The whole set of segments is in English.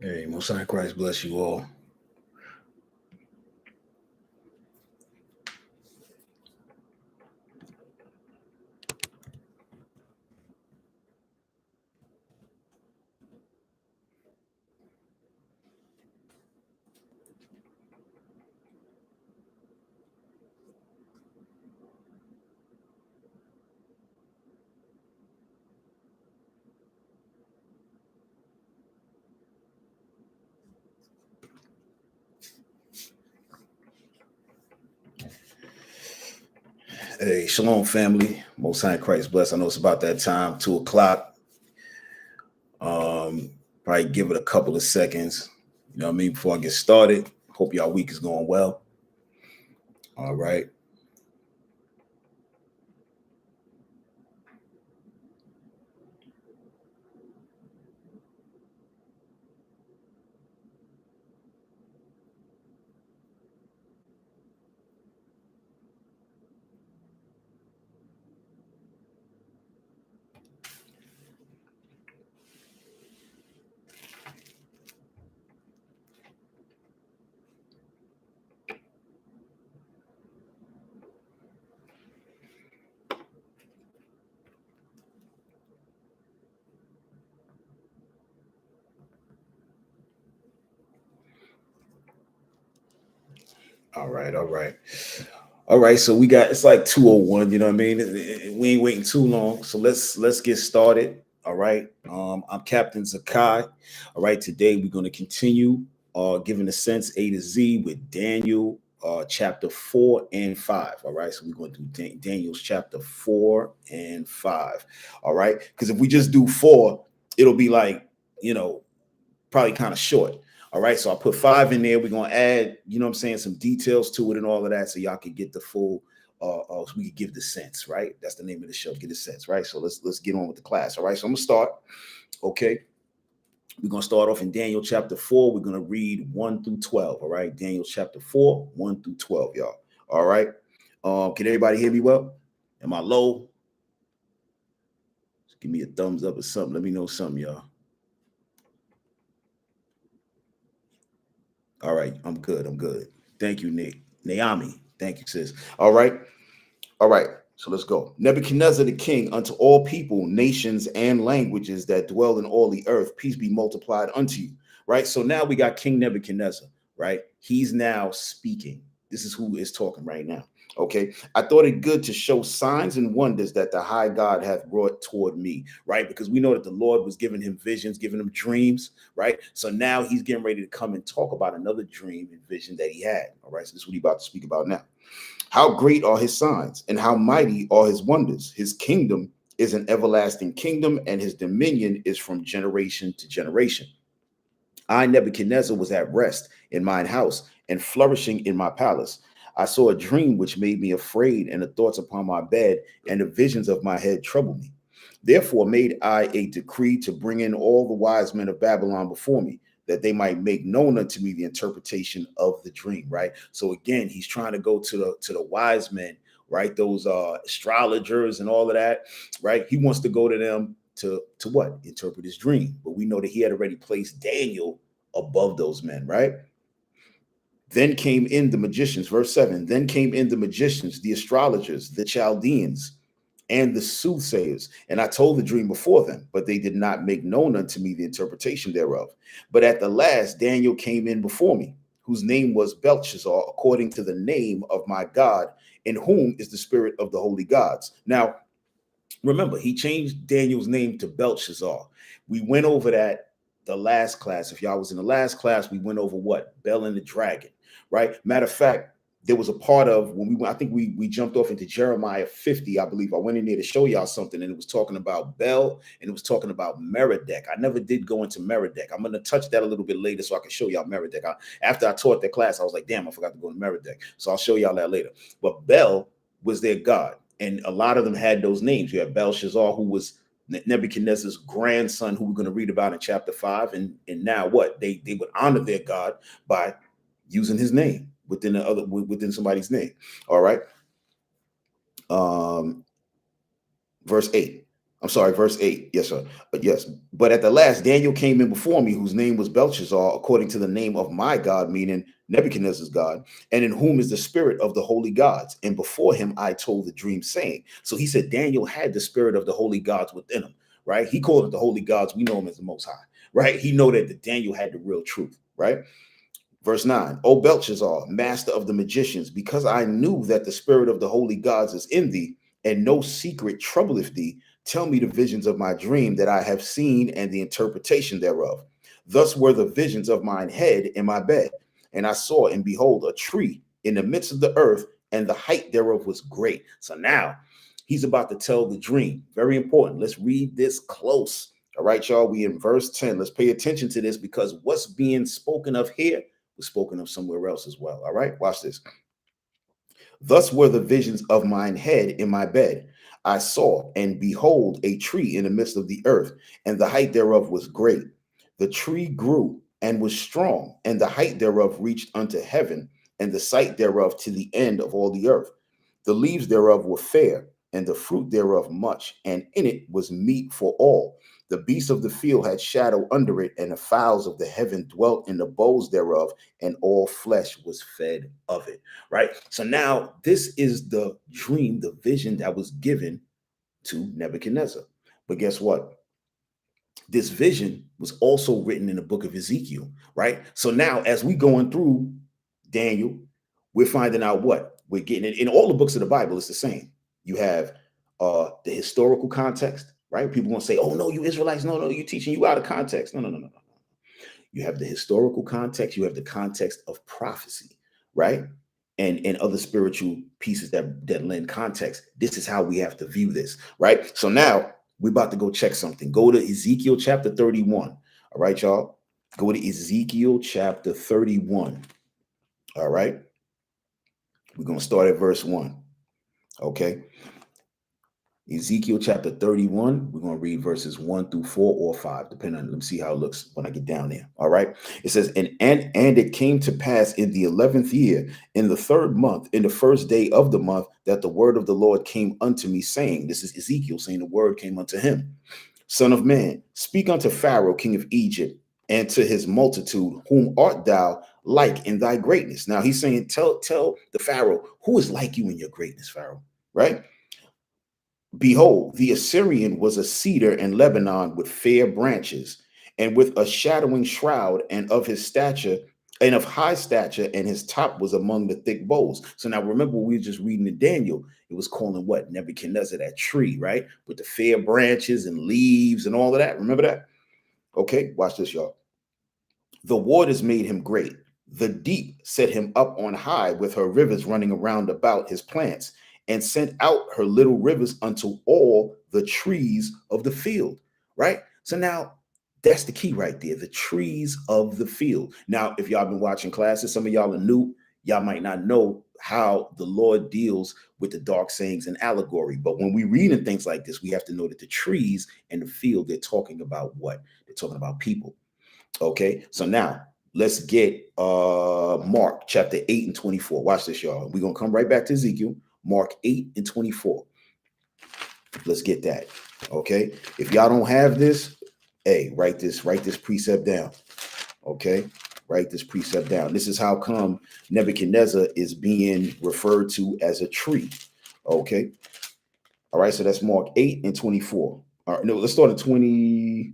Hey, Most High Christ bless you all. Hey, Shalom family. Most High Christ bless. I know it's about that time, 2 o'clock. Probably give it a couple of seconds. You know what I mean? Before I get started. Hope y'all week is going well. All right. All right. All right. All right. So we got it's like 2:01, you know what I mean? We ain't waiting too long. So let's get started. All right. I'm Captain Zakai. All right. Today we're going to continue giving the sense A to Z with Daniel chapter 4 and 5. All right. So we're going to do Daniel's chapter 4 and 5. All right. Because if we just do four, it'll be like, you know, probably kind of short. All right, so I put 5 in there. We're gonna add, you know what I'm saying, some details to it and all of that, so y'all can get the full. So we can give the sense, right? That's the name of the show. Get the sense, right? So let's get on with the class. All right, so I'm gonna start. Okay, we're gonna start off in Daniel chapter 4. We're gonna read 1 through 12. All right, Daniel chapter 4, 1 through 12, y'all. All right. Can everybody hear me well? Am I low? Just give me a thumbs up or something. Let me know something, y'all. All right, I'm good. I'm good. Thank you, Nick. Naomi. Thank you, sis. All right. All right. So let's go. Nebuchadnezzar the king, unto all people, nations, and languages that dwell in all the earth, peace be multiplied unto you. Right. So now we got King Nebuchadnezzar, right? He's now speaking. This is who is talking right now. Okay. I thought it good to show signs and wonders that the high God hath brought toward me, right? Because we know that the Lord was giving him visions, giving him dreams, right? So now he's getting ready to come and talk about another dream and vision that he had. All right. So this is what he's about to speak about now. How great are his signs, and how mighty are his wonders. His kingdom is an everlasting kingdom, and his dominion is from generation to generation. I, Nebuchadnezzar, was at rest in mine house and flourishing in my palace. I saw a dream which made me afraid, and the thoughts upon my bed and the visions of my head troubled me. Therefore made I a decree to bring in all the wise men of Babylon before me, that they might make known unto me the interpretation of the dream. Right. So again, he's trying to go to the wise men, right? Those astrologers and all of that, right? He wants to go to them to what? Interpret his dream. But we know that he had already placed Daniel above those men, right? Then came in the magicians, verse 7. Then came in the magicians, the astrologers, the Chaldeans, and the soothsayers. And I told the dream before them, but they did not make known unto me the interpretation thereof. But at the last, Daniel came in before me, whose name was Belshazzar, according to the name of my God, in whom is the spirit of the holy gods. Now, remember, he changed Daniel's name to Belshazzar. We went over that the last class. If y'all was in the last class, we went over what? Bel and the dragon, right? Matter of fact, there was a part of when we went, I think we jumped off into Jeremiah 50, I believe. I went in there to show y'all something, and it was talking about Bel and it was talking about Merodach. I never did go into Merodach. I'm going to touch that a little bit later so I can show y'all Merodach. After I taught that class, I was like, damn, I forgot to go to Merodach. So I'll show y'all that later. But Bel was their god, and a lot of them had those names. You have Belshazzar, who was Nebuchadnezzar's grandson, who we're going to read about in chapter 5. And now what? They would honor their God by using his name within somebody's name. All right. Verse 8. I'm sorry, verse 8. Yes, sir. But yes, but at the last, Daniel came in before me, whose name was Belshazzar, according to the name of my God, meaning Nebuchadnezzar's God, and in whom is the spirit of the holy gods. And before him, I told the dream, saying. So he said Daniel had the spirit of the holy gods within him, right? He called it the holy gods. We know him as the Most High, right? He know that Daniel had the real truth, right? Verse 9, O Belshazzar, master of the magicians, because I knew that the spirit of the holy gods is in thee, and no secret troubleth thee, tell me the visions of my dream that I have seen and the interpretation thereof. Thus were the visions of mine head in my bed, and I saw and behold a tree in the midst of the earth, and the height thereof was great. So now he's about to tell the dream. Very important. Let's read this close. All right, y'all. We in verse 10. Let's pay attention to this because what's being spoken of here was spoken of somewhere else as well. All right, watch this. Thus were the visions of mine head in my bed. I saw, and behold, a tree in the midst of the earth, and the height thereof was great. The tree grew and was strong, and the height thereof reached unto heaven, and the sight thereof to the end of all the earth. The leaves thereof were fair, and the fruit thereof much, and in it was meat for all. The beasts of the field had shadow under it, and the fowls of the heaven dwelt in the boughs thereof, and all flesh was fed of it. Right? So now this is the dream, the vision that was given to Nebuchadnezzar. But guess what? This vision was also written in the book of Ezekiel, right? So now as we going through Daniel, we're finding out what? We're getting it in all the books of the Bible, it's the same. You have the historical context, right? People want to say, oh no, you Israelites, no, you're teaching you out of context. No. You have the historical context, you have the context of prophecy, right? And other spiritual pieces that lend context. This is how we have to view this, right? So now we're about to go check something. Go to Ezekiel chapter 31. All right, y'all. Go to Ezekiel chapter 31. All right. We're going to start at verse 1. Okay. Ezekiel chapter 31, we're going to read verses 1 through 4 or 5, depending on, let me see how it looks when I get down there. All right. It says, and it came to pass in the 11th year, in the 3rd month, in the 1st day of the month, that the word of the Lord came unto me, saying, this is Ezekiel saying the word came unto him. Son of man, speak unto Pharaoh, king of Egypt, and to his multitude, whom art thou like in thy greatness? Now he's saying, tell the Pharaoh, who is like you in your greatness, Pharaoh, right? Behold, the Assyrian was a cedar in Lebanon with fair branches, and with a shadowing shroud, and of his stature, and of high stature, and his top was among the thick boughs. So now remember, we were just reading in Daniel, it was calling what? Nebuchadnezzar, that tree, right? With the fair branches and leaves and all of that. Remember that? Okay, watch this, y'all. The waters made him great. The deep set him up on high with her rivers running around about his plants, and sent out her little rivers unto all the trees of the field. Right? So now that's the key right there. The trees of the field. Now, if y'all been watching classes, some of y'all are new, y'all might not know how the Lord deals with the dark sayings and allegory. But when we read in things like this, we have to know that the trees and the field, they're talking about what? They're talking about people. Okay, so now let's get Mark chapter 8 and 24. Watch this, y'all. We're gonna come right back to Ezekiel, Mark 8 and 24. Let's get that. Okay, if y'all don't have this, hey, write this precept down. Okay, write this precept down. This is how come Nebuchadnezzar is being referred to as a tree. Okay, all right, so that's Mark 8 and 24. All right, no, let's start at 20.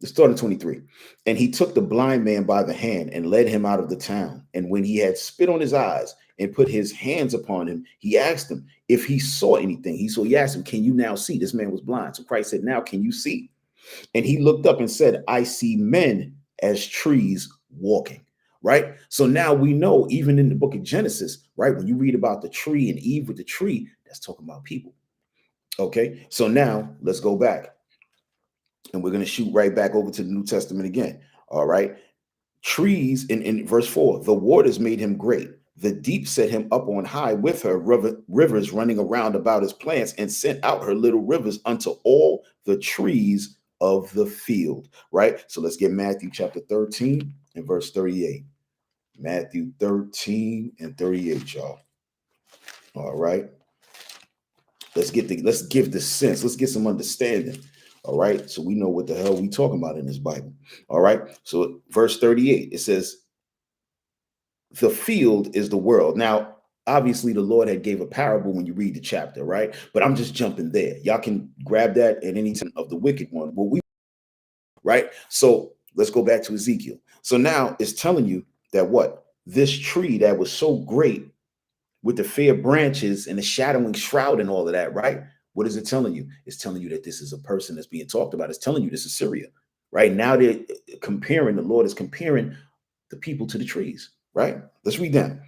Let's start at 23. And he took the blind man by the hand and led him out of the town. And when he had spit on his eyes and put his hands upon him, he asked him if he saw anything. He asked him, can you now see? This man was blind. So Christ said, now can you see? And he looked up and said, I see men as trees walking. Right? So now we know, even in the book of Genesis, right, when you read about the tree and Eve with the tree, that's talking about people. Okay, so now let's go back. And we're going to shoot right back over to the New Testament again. All right. Trees in verse 4, the waters made him great. The deep set him up on high with her rivers running around about his plants, and sent out her little rivers unto all the trees of the field. Right. So let's get Matthew chapter 13 and verse 38. Matthew 13 and 38, y'all. All right. Let's give this sense. Let's get some understanding. All right. So we know what the hell we talking about in this Bible. All right. So verse 38, it says, the field is the world. Now, obviously, the Lord had gave a parable when you read the chapter, right? But I'm just jumping there. Y'all can grab that at any time of the wicked one. Well, right? So let's go back to Ezekiel. So now it's telling you that what? This tree that was so great with the fair branches and the shadowing shroud and all of that, right? What is it telling you? It's telling you that this is a person that's being talked about. It's telling you this is Syria, right? Now they're comparing, the Lord is comparing the people to the trees, right? Let's read down.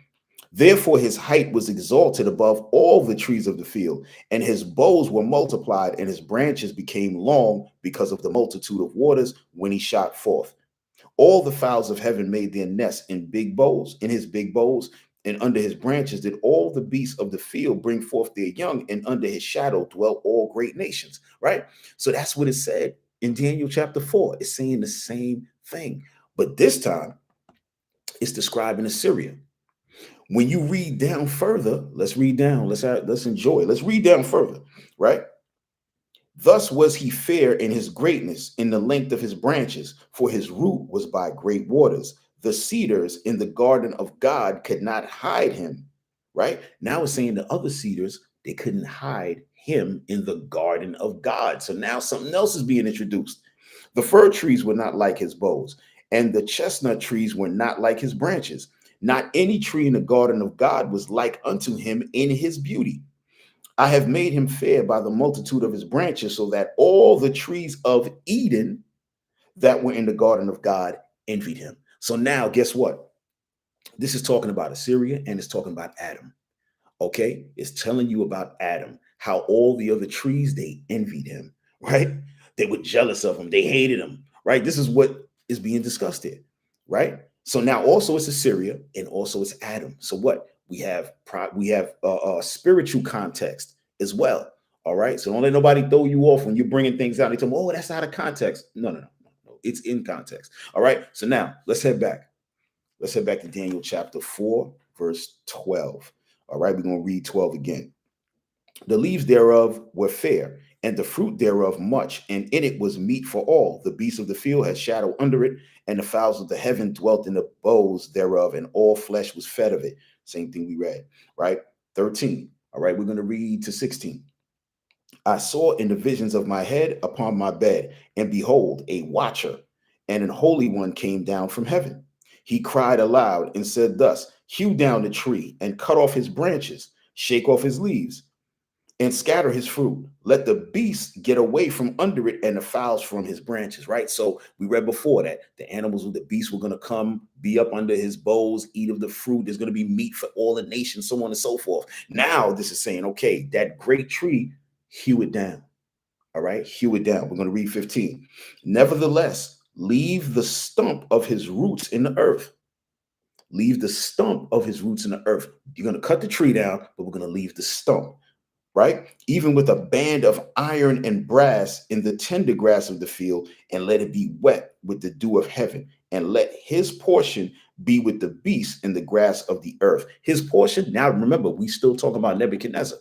Therefore, his height was exalted above all the trees of the field, and his boughs were multiplied, and his branches became long because of the multitude of waters when he shot forth. All the fowls of heaven made their nests in big boughs, in his big boughs, and under his branches did all the beasts of the field bring forth their young, and under his shadow dwelt all great nations, right? So that's what it said in Daniel chapter 4. It's saying the same thing, but this time it's describing Assyria. When you read down further, let's read down, let's enjoy, let's read down further, right? Thus was he fair in his greatness, in the length of his branches, for his root was by great waters. The cedars in the garden of God could not hide him, right? Now it's saying the other cedars, they couldn't hide him in the garden of God. So now something else is being introduced. The fir trees were not like his boughs, and the chestnut trees were not like his branches. Not any tree in the garden of God was like unto him in his beauty. I have made him fair by the multitude of his branches, so that all the trees of Eden that were in the garden of God envied him. So now, guess what? This is talking about Assyria and it's talking about Adam. Okay? It's telling you about Adam, how all the other trees, they envied him, right? They were jealous of him, they hated him, right? This is what is being discussed here, right? So now also it's Assyria and also it's Adam. So what? We have spiritual context as well. All right. So don't let nobody throw you off when you're bringing things out. They tell them, oh, that's out of context. No. It's in context. All right. So now let's head back. Let's head back to Daniel chapter 4, verse 12. All right. We're going to read 12 again. The leaves thereof were fair, and the fruit thereof much, and in it was meat for all. The beasts of the field had shadow under it, and the fowls of the heaven dwelt in the boughs thereof, and all flesh was fed of it. Same thing we read, right? 13. All right, we're going to read to 16. I saw in the visions of my head upon my bed, and behold, a watcher, and an holy one came down from heaven. He cried aloud and said thus, hew down the tree, and cut off his branches, shake off his leaves, and scatter his fruit. Let the beasts get away from under it and the fowls from his branches, right? So we read before that the animals with the beasts were going to come, be up under his boughs, eat of the fruit. There's going to be meat for all the nations, so on and so forth. Now this is saying, okay, that great tree, hew it down. All right, hew it down. We're going to read 15. Nevertheless, leave the stump of his roots in the earth. Leave the stump of his roots in the earth. You're going to cut the tree down, but we're going to leave the stump. Right? Even with a band of iron and brass in the tender grass of the field, and let it be wet with the dew of heaven, and let his portion be with the beasts in the grass of the earth. His portion, now remember, we still talking about Nebuchadnezzar.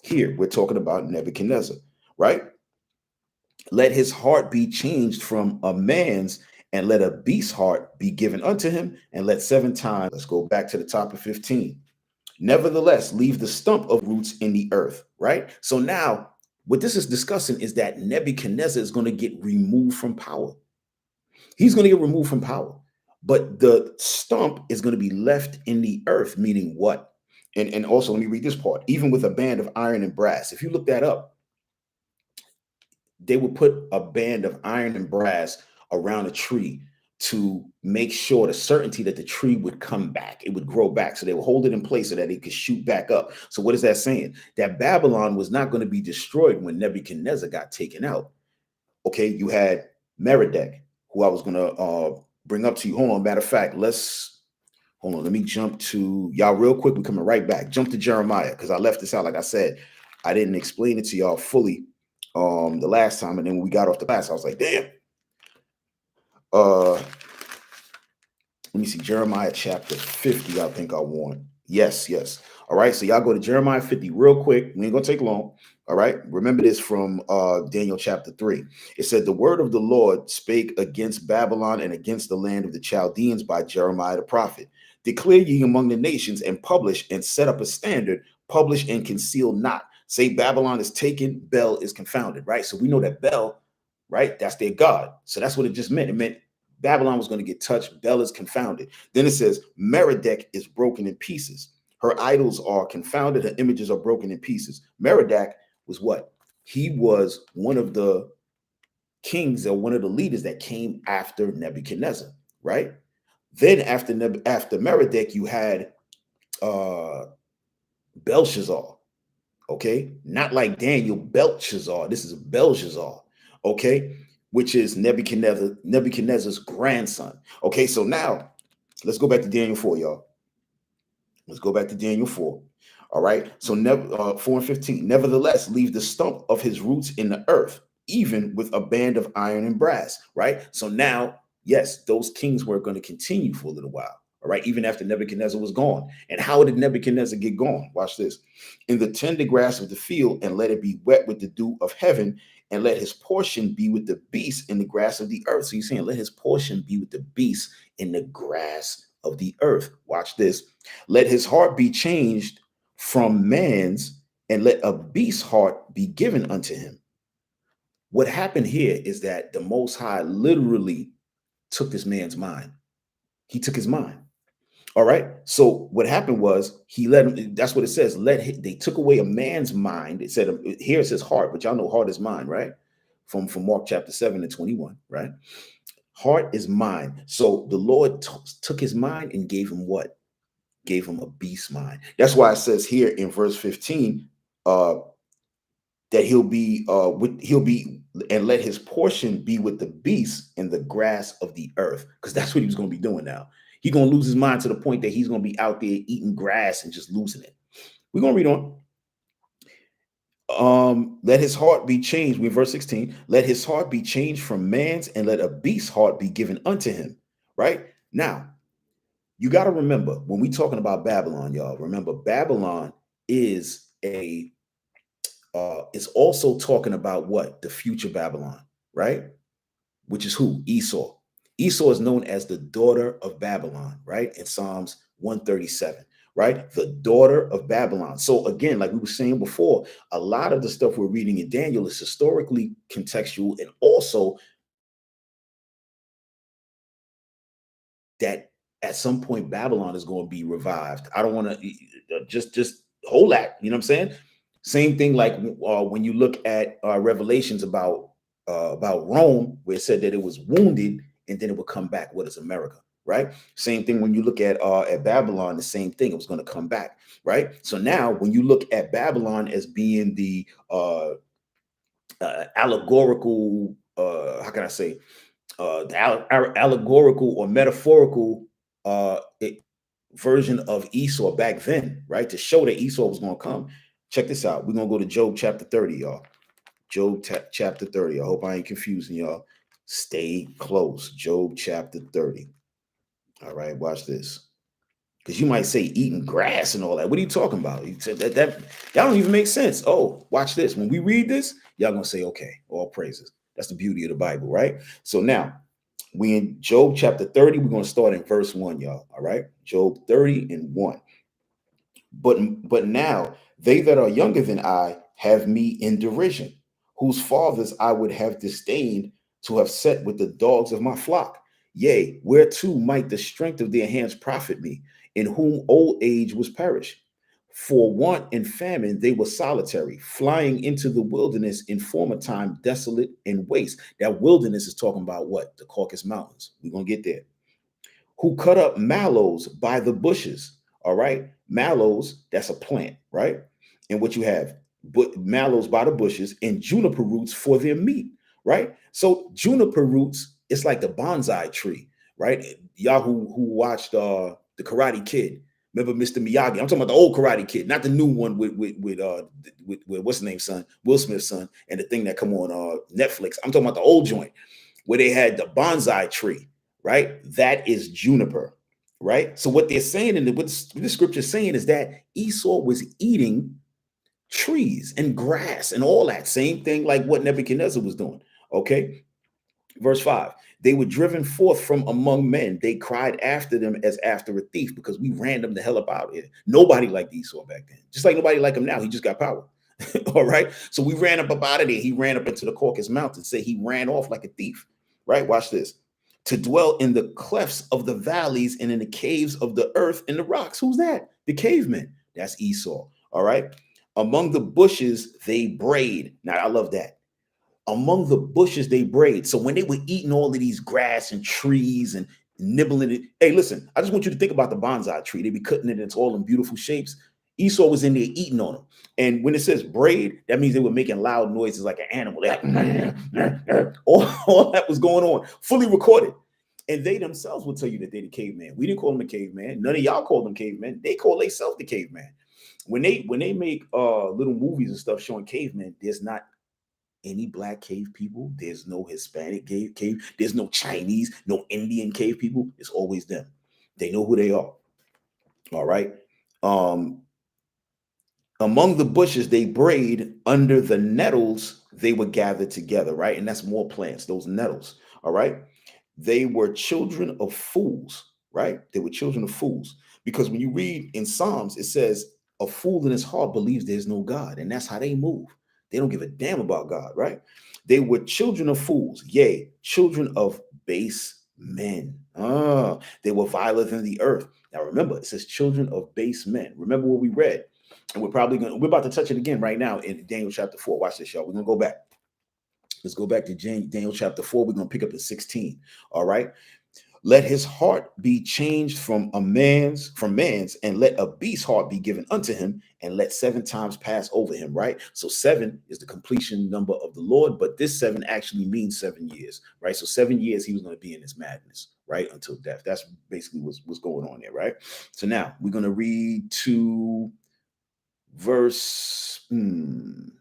Here, we're talking about Nebuchadnezzar, right? Let his heart be changed from a man's, and let a beast's heart be given unto him, and let 7 times, let's go back to the top of 15. Nevertheless, leave the stump of roots in the earth, right? So now what this is discussing is that Nebuchadnezzar is going to get removed from power. He's going to get removed from power, but the stump is going to be left in the earth, meaning what? And also, let me read this part. Even with a band of iron and brass, if you look that up, they would put a band of iron and brass around a tree to make sure the certainty that the tree would come back, it would grow back. So they would hold it in place so that it could shoot back up. So what is that saying? That Babylon was not going to be destroyed when Nebuchadnezzar got taken out. Okay, you had Merodach, who I was going to bring up to you. Hold on, matter of fact, hold on. Let me jump to y'all real quick. We're coming right back. Jump to Jeremiah, because I left this out. Like I said, I didn't explain it to y'all fully the last time, and then when we got off the class, I was like, damn. Let me see, Jeremiah chapter 50, I think I want. Yes, yes. All right. So y'all go to Jeremiah 50 real quick. We ain't gonna take long. All right. Remember this from Daniel chapter 3. It said, the word of the Lord spake against Babylon and against the land of the Chaldeans by Jeremiah the prophet. Declare ye among the nations and publish and set up a standard, publish and conceal not. Say Babylon is taken, Bel is confounded, right? So we know that Bel, right? That's their God. So that's what it just meant. It meant Babylon was going to get touched, Bel is confounded. Then it says, Merodach is broken in pieces. Her idols are confounded, her images are broken in pieces. Merodach was what? He was one of the kings or one of the leaders that came after Nebuchadnezzar, right? Then after Merodach, you had uh Belshazzar, okay? Not like Daniel, Belshazzar. This is Belshazzar, okay? Which is Nebuchadnezzar's grandson. Okay, so now let's go back to Daniel 4, y'all. Let's go back to Daniel 4. All right. So 4 and 15. Nevertheless, leave the stump of his roots in the earth, even with a band of iron and brass. Right. So now, yes, those kings were going to continue for a little while. All right. Even after Nebuchadnezzar was gone. And how did Nebuchadnezzar get gone? Watch this. In the tender grass of the field, and let it be wet with the dew of heaven, and let his portion be with the beasts in the grass of the earth. So he's saying, let his portion be with the beasts in the grass of the earth. Watch this. Let his heart be changed from man's, and let a beast's heart be given unto him. What happened here is that the Most High literally took this man's mind. He took his mind. All right. So what happened was he let him. That's what it says. They took away a man's mind. It said here it says heart, but y'all know heart is mind, right? From Mark chapter 7 and 21, right? Heart is mind. So the Lord took his mind and gave him what? Gave him a beast mind. That's why it says here in verse 15 that he'll be and let his portion be with the beasts in the grass of the earth, because that's what he was going to be doing now. He's going to lose his mind to the point that he's going to be out there eating grass and just losing it. We're going to read on. Let his heart be changed. We're verse 16. Let his heart be changed from man's, and let a beast's heart be given unto him. Right now, you got to remember when we talking about Babylon, y'all. Remember, Babylon is it's also talking about what? The future Babylon, right? Which is who? Esau. Esau is known as the daughter of Babylon, right? In Psalms 137, right? The daughter of Babylon. So again, like we were saying before, a lot of the stuff we're reading in Daniel is historically contextual, and also that at some point Babylon is going to be revived. I don't want to just hold that. You know what I'm saying? Same thing like when you look at Revelations about Rome, where it said that it was wounded and then it would come back. What is America? Right? Same thing when you look at Babylon, the same thing. It was going to come back. Right? So now when you look at Babylon as being the allegorical, how can I say, allegorical or metaphorical version of Esau back then, right? To show that Esau was going to come. Check this out. We're going to go to Job chapter 30, y'all. Job chapter 30. I hope I ain't confusing y'all. Stay close. Job chapter 30. All right, watch this. Because you might say eating grass and all that. What are you talking about? You said that don't even make sense. Oh, watch this. When we read this, y'all gonna say, okay, all praises. That's the beauty of the Bible, right? So now we in Job chapter 30. We're gonna start in verse 1, y'all. All right, Job 30 and 1. But now they that are younger than I have me in derision, whose fathers I would have disdained to have set with the dogs of my flock. Yea, whereto might the strength of their hands profit me, in whom old age was perished? For want and famine they were solitary, flying into the wilderness in former time, desolate and waste. That wilderness is talking about what? The Caucasus Mountains. We're going to get there. Who cut up mallows by the bushes. All right. Mallows, that's a plant, right? And what you have, mallows by the bushes, and juniper roots for their meat, right? So juniper roots, it's like the bonsai tree, right? Y'all who watched the Karate Kid, remember Mr. Miyagi? I'm talking about the old Karate Kid, not the new one with what's the name, son? Will Smith's son, and the thing that come on Netflix. I'm talking about the old joint where they had the bonsai tree, right? That is juniper. right? So what they're saying and what the scripture is saying is that Esau was eating trees and grass and all that same thing like what Nebuchadnezzar was doing. Okay. Verse 5, they were driven forth from among men. They cried after them as after a thief, because we ran them the hell up out of here. Nobody liked Esau back then, just like nobody like him now. He just got power. All right. So we ran up out of there. He ran up into the Caucasus Mountains. Say he ran off like a thief. Right. Watch this. To dwell in the clefts of the valleys and in the caves of the earth and the rocks. Who's that? The cavemen. That's Esau. All right. Among the bushes they brayed. Now I love that. Among the bushes they brayed. So when they were eating all of these grass and trees and nibbling it, hey, listen, I just want you to think about the bonsai tree. They be cutting it into all in beautiful shapes. Esau was in there eating on them. And when it says braid, that means they were making loud noises like an animal. They're like, all that was going on, fully recorded. And they themselves will tell you that they're the caveman. We didn't call them a caveman. None of y'all called them cavemen. They call themselves the caveman. When they make little movies and stuff showing cavemen, there's not any black cave people. There's no Hispanic cave. There's no Chinese, no Indian cave people. It's always them. They know who they are. All right. Among the bushes they brayed, under the nettles they were gathered together. Right. And that's more plants, those nettles. All right. They were children of fools. Right. They were children of fools. Because when you read in Psalms, it says a fool in his heart believes there's no God. And that's how they move. They don't give a damn about God, right? They were children of fools, yea, children of base men. They were viler than the earth. Now remember, it says children of base men. Remember what we read. And we're about to touch it again right now in Daniel chapter 4. Watch this, y'all. We're gonna go back. Let's go back to Daniel chapter 4. We're gonna pick up at 16. All right. Let his heart be changed from man's, and let a beast's heart be given unto him, and let 7 times pass over him. Right. So 7 is the completion number of the Lord, but this 7 actually means 7 years. Right. So 7 years he was going to be in this madness, right, until death. That's basically what's going on there. Right. So now we're going to read to verse 17.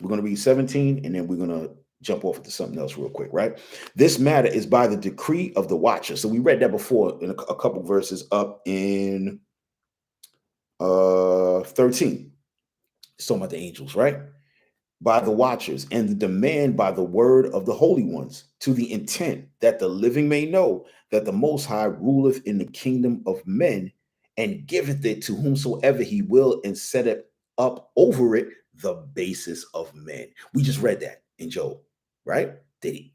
We're going to read 17, and then we're going to jump off into something else real quick, right? This matter is by the decree of the watcher. So we read that before in a couple verses up in 13. It's talking about the angels, right? By the watchers, and the demand by the word of the holy ones, to the intent that the living may know that the Most High ruleth in the kingdom of men, and giveth it to whomsoever he will, and set it up over it the basis of men. We just read that in Job, right? They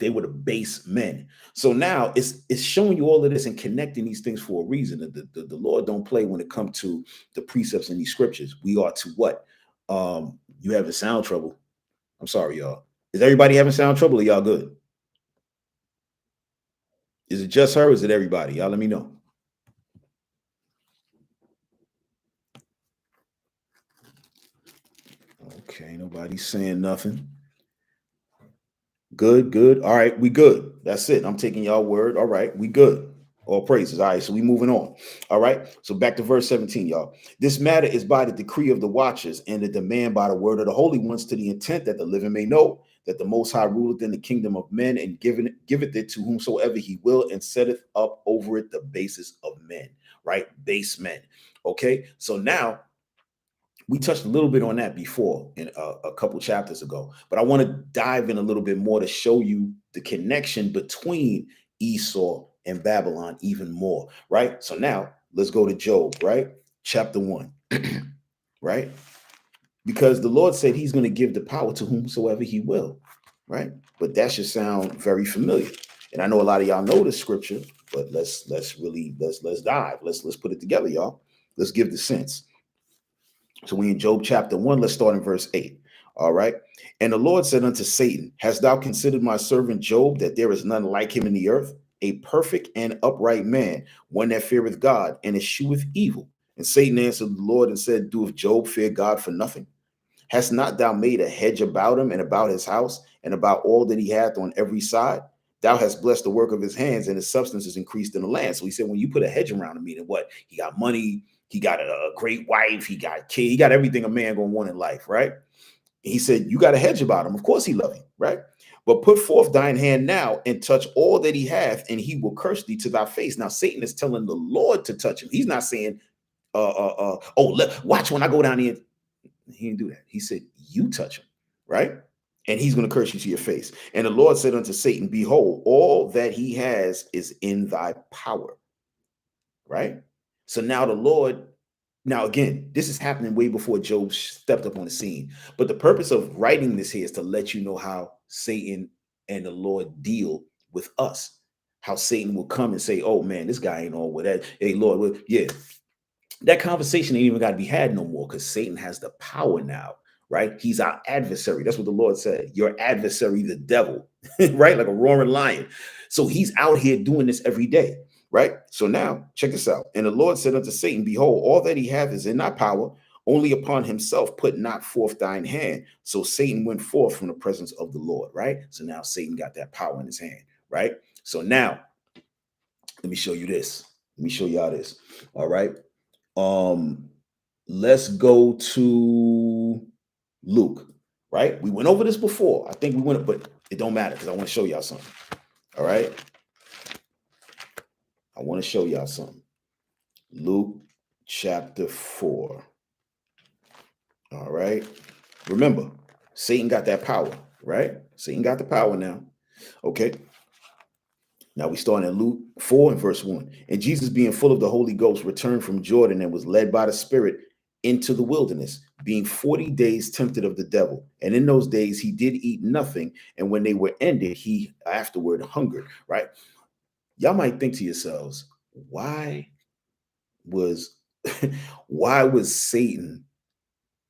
were the base men. So now it's showing you all of this and connecting these things for a reason. The Lord don't play when it comes to the precepts in these scriptures. We are to what? You having sound trouble? I'm sorry, y'all. Is everybody having sound trouble? Or y'all good? Is it just her? Or is it everybody? Y'all let me know. Okay, nobody's saying nothing. Good. All right, we good. That's it. I'm taking y'all word. All right, we good. All praises. All right, so we moving on. All right, so back to verse 17, y'all. This matter is by the decree of the watchers, and the demand by the word of the holy ones, to the intent that the living may know that the Most High ruleth in the kingdom of men, and giveth it to whomsoever he will, and setteth up over it the basis of men. Right, base men. Okay, so now we touched a little bit on that before in a couple chapters ago, but I want to dive in a little bit more to show you the connection between Esau and Babylon even more, right? So now let's go to Job, right? Chapter 1, right? Because the Lord said he's going to give the power to whomsoever he will, right? But that should sound very familiar. And I know a lot of y'all know the scripture, but let's dive. Let's put it together, y'all. Let's give the sense. So we in Job chapter 1, let's start in verse 8. All right. And the Lord said unto Satan, hast thou considered my servant Job, that there is none like him in the earth, a perfect and upright man, one that feareth God and escheweth evil? And Satan answered the Lord and said, doeth Job fear God for nothing? Hast not thou made a hedge about him and about his house and about all that he hath on every side? Thou hast blessed the work of his hands, and his substance is increased in the land. So he said, when you put a hedge around him, meaning what? He got money, he got a great wife, he got a kid, he got everything a man gonna want in life, right? He said, you got a hedge about him. Of course he loved you, right? But put forth thine hand now and touch all that he hath, and he will curse thee to thy face. Now, Satan is telling the Lord to touch him. He's not saying, watch when I go down here. He didn't do that. He said, you touch him, right? And he's going to curse you to your face. And the Lord said unto Satan, behold, all that he has is in thy power, right? So now the Lord, now again, this is happening way before Job stepped up on the scene. But the purpose of writing this here is to let you know how Satan and the Lord deal with us. How Satan will come and say, oh man, this guy ain't all with that. Hey, Lord, well, yeah. That conversation ain't even got to be had no more because Satan has the power now, right? He's our adversary. That's what the Lord said. Your adversary, the devil, right? Like a roaring lion. So he's out here doing this every day, right? So now check this out. And the Lord said unto Satan, behold, all that he hath is in thy power, only upon himself put not forth thine hand. So Satan went forth from the presence of the Lord, right? So now Satan got that power in his hand, right? So now let me show you this. Let me show y'all this. All right. Let's go to Luke, right? We went over this before. I think we went, but it don't matter because I want to show y'all something. All right. I want to show y'all something. Luke chapter 4. All right. Remember, Satan got that power, right? Satan got the power now. Okay. Now we start in Luke 4 and verse 1. And Jesus, being full of the Holy Ghost, returned from Jordan and was led by the Spirit into the wilderness, being 40 days tempted of the devil. And in those days he did eat nothing. And when they were ended, he afterward hungered, right? Y'all might think to yourselves, why was Satan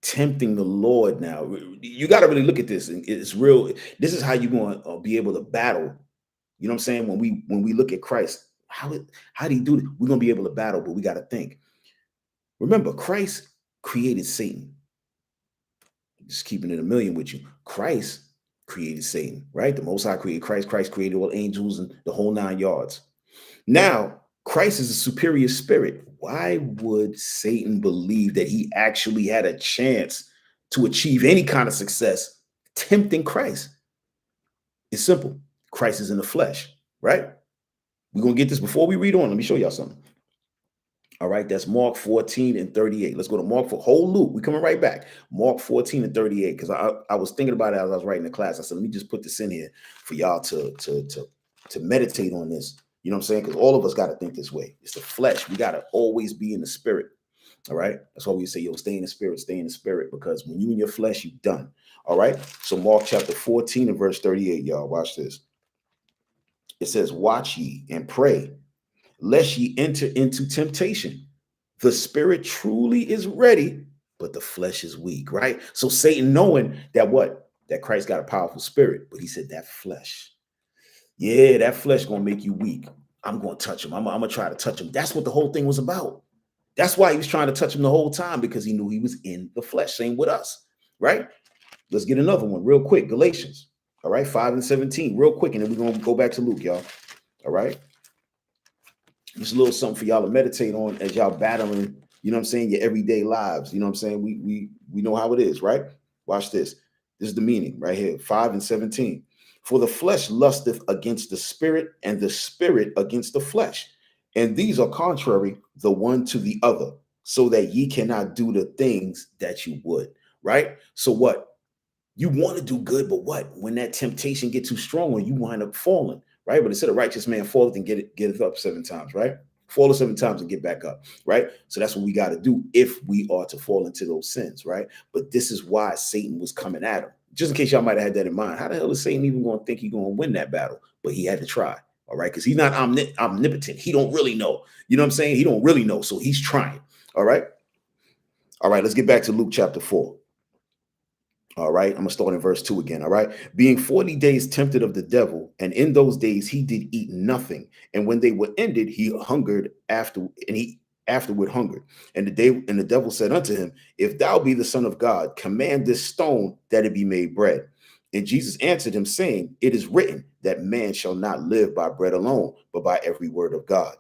tempting the Lord now? You got to really look at this. And it's real. This is how you're going to be able to battle. You know what I'm saying? When we look at Christ, how did he do it? We're going to be able to battle, but we got to think. Remember, Christ created Satan. Just keeping it a million with you. Christ created Satan, right? The Most High created Christ. Christ created all angels and the whole 9 yards. Now, Christ is a superior spirit. Why would Satan believe that he actually had a chance to achieve any kind of success tempting Christ? It's simple. Christ is in the flesh, right? We're going to get this before we read on. Let me show y'all something. All right, that's Mark 14 and 38. Let's go to Mark for whole Luke. We're coming right back. Mark 14 and 38, because I was thinking about it as I was writing the class. I said, let me just put this in here for y'all to meditate on this. You know what I'm saying? Because all of us got to think this way. It's the flesh. We got to always be in the spirit. All right. That's why we say, yo, stay in the spirit, because when you in your flesh, you done. All right. So Mark chapter 14 and verse 38, y'all, watch this. It says, watch ye and pray, lest ye enter into temptation. The spirit truly is ready, but the flesh is weak, right? So Satan, knowing that what? That Christ got a powerful spirit, but he said that flesh. Yeah, that flesh gonna make you weak. I'm gonna touch him. I'm gonna try to touch him. That's what the whole thing was about. That's why he was trying to touch him the whole time, because he knew he was in the flesh. Same with us, right? Let's get another one real quick. Galatians, all right, 5 and 17, real quick, and then we're gonna go back to Luke, y'all. All right. Just a little something for y'all to meditate on as y'all battling, you know what I'm saying, your everyday lives. You know what I'm saying? We know how it is, right? Watch this. This is the meaning right here, 5 and 17. For the flesh lusteth against the spirit, and the spirit against the flesh. And these are contrary the one to the other, so that ye cannot do the things that you would, right? So what? You want to do good, but what? When that temptation gets too strong, when you wind up falling, right? But instead of righteous man falleth and get it up 7 times, right? Fall 7 times and get back up, right? So that's what we got to do if we are to fall into those sins, right? But this is why Satan was coming at him. Just in case y'all might have had that in mind. How the hell is Satan even going to think he's going to win that battle? But he had to try, all right? Because he's not omnipotent. He don't really know. You know what I'm saying? He don't really know. So he's trying, all right? All right, let's get back to Luke chapter 4. All right, I'm gonna start in verse 2 again. All right, being 40 days tempted of the devil, and in those days he did eat nothing. And when they were ended, he hungered afterward hungered. And the devil said unto him, if thou be the Son of God, command this stone that it be made bread. And Jesus answered him, saying, it is written that man shall not live by bread alone, but by every word of God.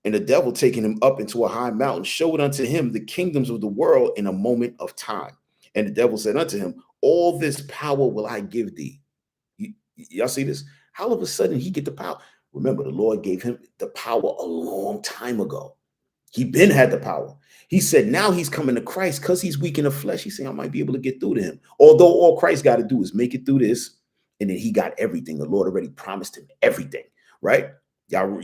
And the devil, taking him up into a high mountain, showed unto him the kingdoms of the world in a moment of time. And the devil said unto him, all this power will I give thee. Y'all see this? How all of a sudden he get the power? Remember, the Lord gave him the power a long time ago. He been had the power. He said now he's coming to Christ because he's weak in the flesh. He's saying I might be able to get through to him. Although all Christ got to do is make it through this, and then he got everything. The Lord already promised him everything, right? Y'all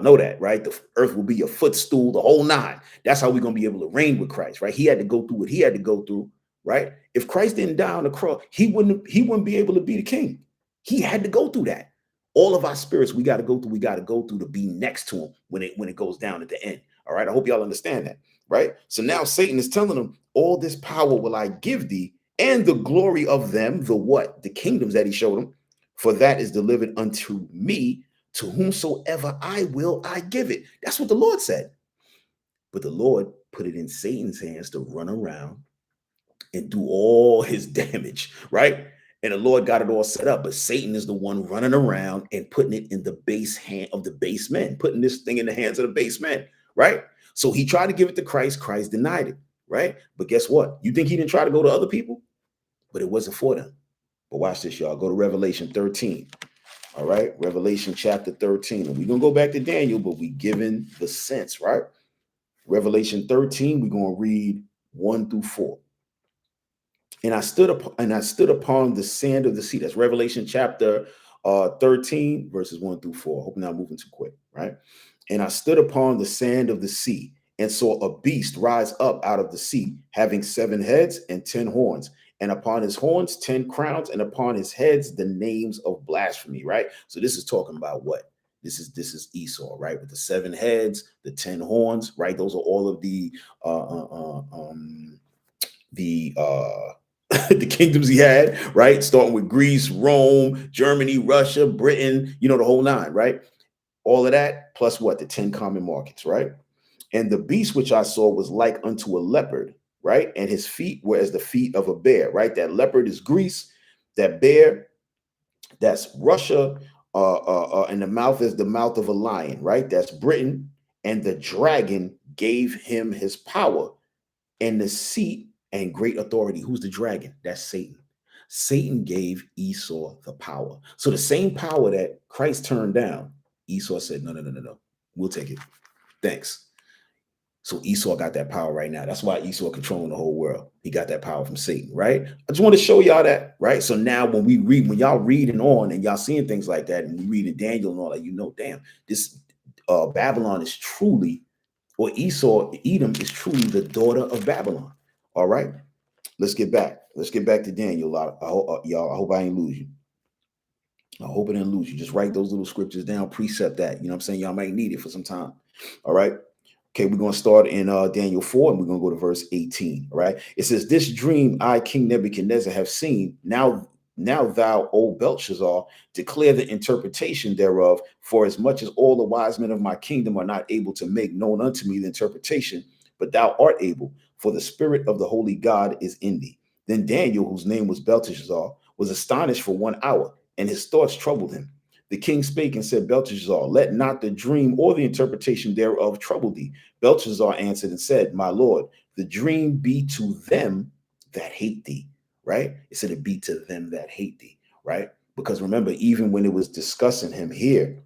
know that, right? The earth will be your footstool, the whole nine. That's how we're gonna be able to reign with Christ, right? He had to go through what he had to go through, right? If Christ didn't die on the cross, he wouldn't be able to be the king. He had to go through that. All of our spirits we got to go through. We got to go through to be next to him when it goes down at the end. All right. I hope y'all understand that, right? So now Satan is telling him, all this power will I give thee, and the glory of them, the what? The kingdoms that he showed him, for that is delivered unto me. To whomsoever I will, I give it. That's what the Lord said. But the Lord put it in Satan's hands to run around and do all his damage, right? And the Lord got it all set up, but Satan is the one running around and putting it in the base hand of the base men, putting this thing in the hands of the base men, right? So he tried to give it to Christ. Christ denied it, right? But guess what? You think he didn't try to go to other people? But it wasn't for them. But watch this, y'all. Go to Revelation 13. All right, Revelation chapter 13. And we're going to go back to Daniel, but we given the sense, right? Revelation 13, we're going to read 1 through 4. And I stood upon the sand of the sea. That's Revelation chapter 13, verses 1 through 4. I hope I'm not moving too quick, right? And I stood upon the sand of the sea and saw a beast rise up out of the sea, having 7 heads and 10 horns, and upon his horns 10 crowns, and upon his heads the names of blasphemy, right? So this is talking about what? This is Esau, right? With the 7 heads, the 10 horns, right? Those are all of the the kingdoms he had, right? Starting with Greece, Rome, Germany, Russia, Britain, the whole nine, right? All of that, plus what? The 10 common markets, right? And the beast which I saw was like unto a leopard, right? And his feet were as the feet of a bear, right? That leopard is Greece, that bear, that's Russia, and the mouth is the mouth of a lion, right? That's Britain. And the dragon gave him his power and the seat and great authority. Who's the dragon? That's Satan. Satan gave Esau the power. So the same power that Christ turned down, Esau said, no. We'll take it. Thanks. So Esau got that power right now. That's why Esau controlling the whole world. He got that power from Satan, right? I just want to show y'all that, right? So now when y'all reading on and y'all seeing things like that, and we read in Daniel and all that, damn, this Babylon is truly, or Edom is truly the daughter of Babylon. All right, let's get back. Let's get back to Daniel. Y'all, I hope I ain't lose you. I hope I didn't lose you. Just write those little scriptures down, precept that. You know what I'm saying? Y'all might need it for some time. All right. Okay, we're going to start in Daniel 4, and we're going to go to verse 18. All right. It says, this dream I, King Nebuchadnezzar, have seen. Now thou, O Belshazzar, declare the interpretation thereof, for as much as all the wise men of my kingdom are not able to make known unto me the interpretation, but thou art able, for the spirit of the holy God is in thee. Then Daniel, whose name was Belteshazzar, was astonished for 1 hour, and his thoughts troubled him. The king spake and said, Belteshazzar, let not the dream or the interpretation thereof trouble thee. Belteshazzar answered and said, my lord, the dream be to them that hate thee. Right? It said it be to them that hate thee. Right? Because remember, even when it was discussing him here,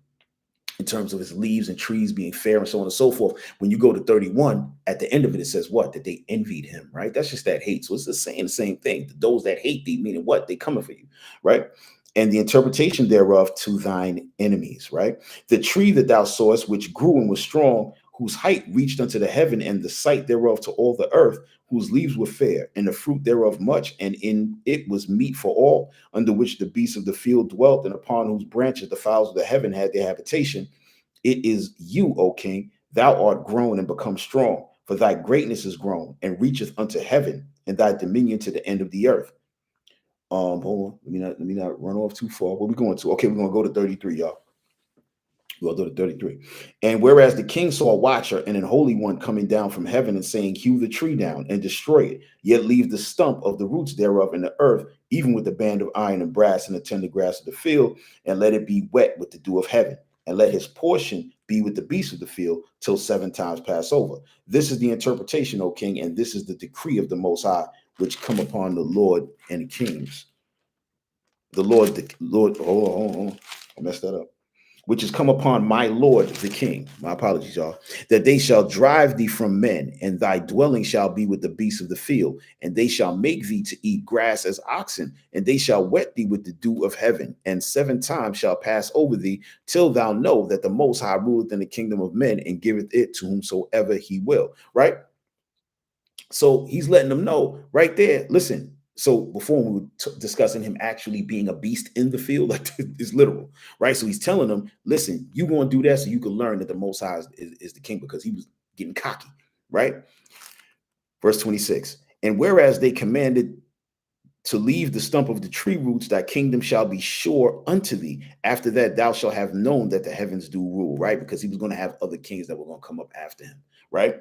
in terms of his leaves and trees being fair and so on and so forth, when you go to 31, at the end of it says what? That they envied him, right? That's just that hate. So it's the same thing. Those that hate thee, meaning what? They coming for you, right? And the interpretation thereof to thine enemies, right? The tree that thou sawest, which grew and was strong, whose height reached unto the heaven, and the sight thereof to all the earth, whose leaves were fair, and the fruit thereof much, and in it was meat for all, under which the beasts of the field dwelt, and upon whose branches the fowls of the heaven had their habitation. It is you, O king, thou art grown and become strong, for thy greatness is grown, and reacheth unto heaven, and thy dominion to the end of the earth. Hold on, let me not run off too far. Where we going to? Okay, we're gonna go to 33, y'all. We'll go to 33. And whereas the king saw a watcher and an holy one coming down from heaven and saying, hew the tree down and destroy it, yet leave the stump of the roots thereof in the earth, even with the band of iron and brass and the tender grass of the field, and let it be wet with the dew of heaven, and let his portion be with the beasts of the field till 7 times pass over. This is the interpretation, O king, and this is the decree of the Most High, which come upon the Lord and kings. Hold on. I messed that up. Which is come upon my Lord the king. My apologies, y'all. That they shall drive thee from men, and thy dwelling shall be with the beasts of the field, and they shall make thee to eat grass as oxen, and they shall wet thee with the dew of heaven, and 7 times shall pass over thee, till thou know that the Most High ruleth in the kingdom of men, and giveth it to whomsoever he will. Right? So he's letting them know right there. Listen, so before we were discussing him actually being a beast in the field, like it's literal, right? So he's telling them, listen, you going to do that so you can learn that the Most High is the king, because he was getting cocky, right? Verse 26, and whereas they commanded to leave the stump of the tree roots, thy kingdom shall be sure unto thee. After that, thou shalt have known that the heavens do rule, right? Because he was going to have other kings that were going to come up after him, right?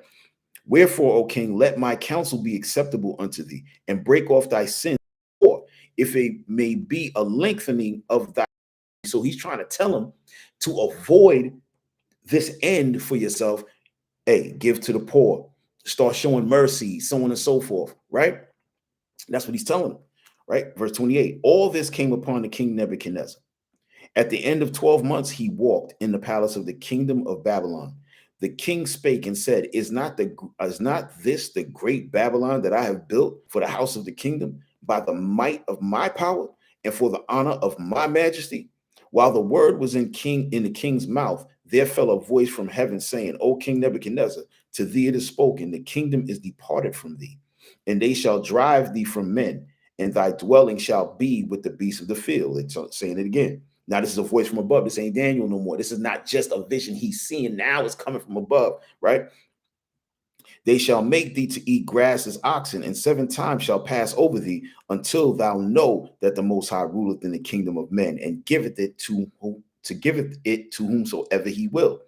Wherefore, O king, let my counsel be acceptable unto thee, and break off thy sins, or if it may be a lengthening of thy. So he's trying to tell him to avoid this end for yourself. Hey, give to the poor, start showing mercy, so on and so forth, right? That's what he's telling him, right? Verse 28, all this came upon the king Nebuchadnezzar. At the end of 12 months, he walked in the palace of the kingdom of Babylon. The king spake and said, is not this the great Babylon that I have built for the house of the kingdom by the might of my power and for the honor of my majesty? While the word was in the king's mouth, there fell a voice from heaven saying, O King Nebuchadnezzar, to thee it is spoken, the kingdom is departed from thee, and they shall drive thee from men, and thy dwelling shall be with the beasts of the field. It's saying it again. Now, this is a voice from above. This ain't Daniel no more. This is not just a vision he's seeing. Now it's coming from above, right? They shall make thee to eat grass as oxen, and 7 times shall pass over thee, until thou know that the Most High ruleth in the kingdom of men, and giveth it to whomsoever he will.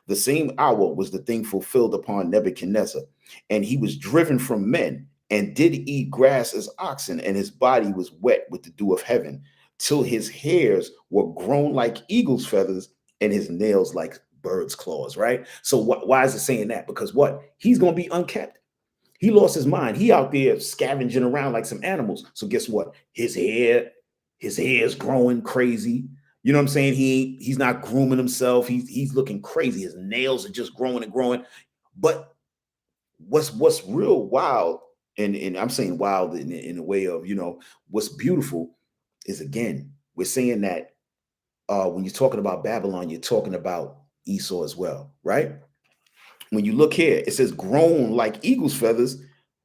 The same hour was the thing fulfilled upon Nebuchadnezzar, and he was driven from men, and did eat grass as oxen, and his body was wet with the dew of heaven, till his hairs were grown like eagle's feathers, and his nails like bird's claws, right? So why is it saying that? Because what? He's going to be unkept. He lost his mind. He out there scavenging around like some animals. So guess what? His hair is growing crazy. You know what I'm saying? He's not grooming himself. He's looking crazy. His nails are just growing and growing. But what's real wild, and I'm saying wild in a way of, what's beautiful is, again, we're saying that when you're talking about Babylon, you're talking about Esau as well, right? When you look here, it says grown like eagle's feathers,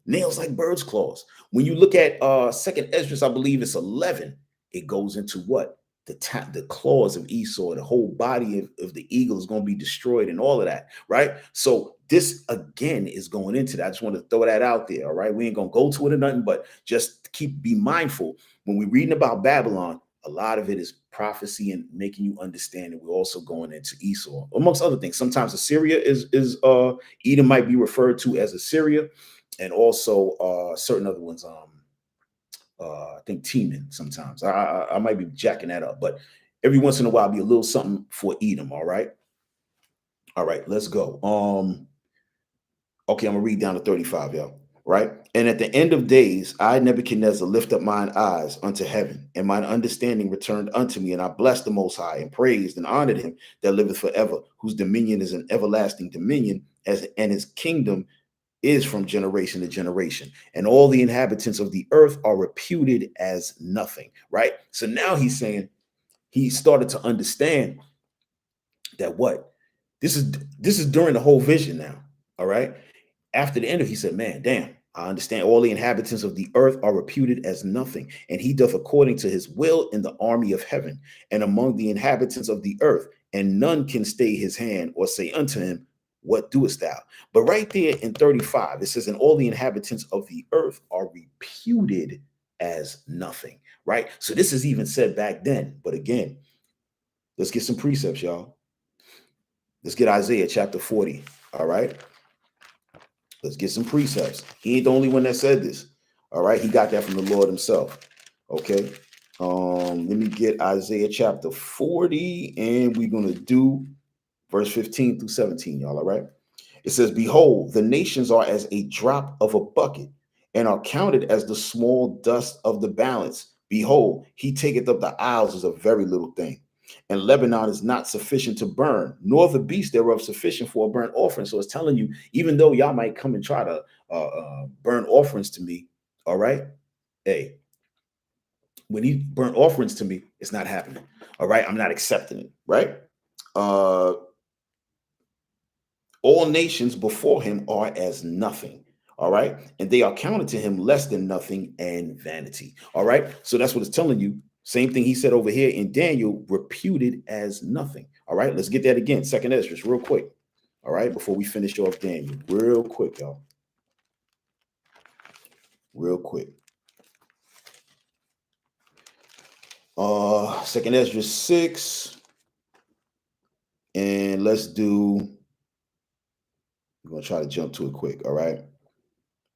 nails like bird's claws. When you look at Second Esdras, I believe it's 11, it goes into what? The claws of Esau, the whole body of the eagle is going to be destroyed and all of that, right? So this, again, is going into that. I just want to throw that out there, all right? We ain't going to go to it or nothing, but just be mindful. When we're reading about Babylon, a lot of it is prophecy and making you understand that we're also going into Esau, amongst other things. Sometimes Assyria is Edom might be referred to as Assyria, and also certain other ones. I think Teman sometimes. I might be jacking that up, but every once in a while, be a little something for Edom. All right, let's go. Okay, I'm gonna read down to 35, y'all. Right? And at the end of days, I, Nebuchadnezzar, lift up mine eyes unto heaven, and mine understanding returned unto me, and I blessed the Most High, and praised and honored him that liveth forever, whose dominion is an everlasting dominion, and his kingdom is from generation to generation. And all the inhabitants of the earth are reputed as nothing. Right? So now he's saying, he started to understand that what? This is during the whole vision now. All right? After the end of it, he said, man, damn, I understand all the inhabitants of the earth are reputed as nothing, and he doth according to his will in the army of heaven and among the inhabitants of the earth, and none can stay his hand or say unto him, what doest thou? But right there in 35, it says, and all the inhabitants of the earth are reputed as nothing, right? So this is even said back then. But again, let's get some precepts, y'all. Let's get Isaiah chapter 40, all right? Let's get some precepts. He ain't the only one that said this. All right. He got that from the Lord himself. Okay. Let me get Isaiah chapter 40, and we're going to do verse 15 through 17, y'all. All right. It says, behold, the nations are as a drop of a bucket, and are counted as the small dust of the balance. Behold, he taketh up the isles as a very little thing. And Lebanon is not sufficient to burn, nor the beast thereof sufficient for a burnt offering. So it's telling you, even though y'all might come and try to burn offerings to me, all right? Hey, when he burnt offerings to me, it's not happening. All right, I'm not accepting it. Right? Uh, all nations before him are as nothing. All right, and they are counted to him less than nothing and vanity. All right, so that's what it's telling you. Same thing he said over here in Daniel, reputed as nothing. All right, let's get that again. Second Esdras, real quick. All right, before we finish off Daniel, real quick, y'all. Real quick. Second Esdras 6. And let's do, we're going to try to jump to it quick. All right.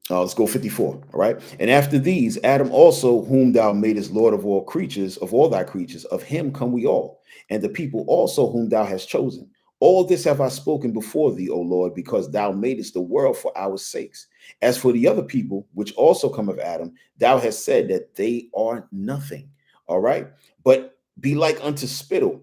Let's go 54. All right. And after these, Adam also, whom thou madest Lord of all creatures, of all thy creatures, of him come we all, and the people also whom thou hast chosen. All this have I spoken before thee, O Lord, because thou madest the world for our sakes. As for the other people, which also come of Adam, thou hast said that they are nothing. All right. But be like unto spittle,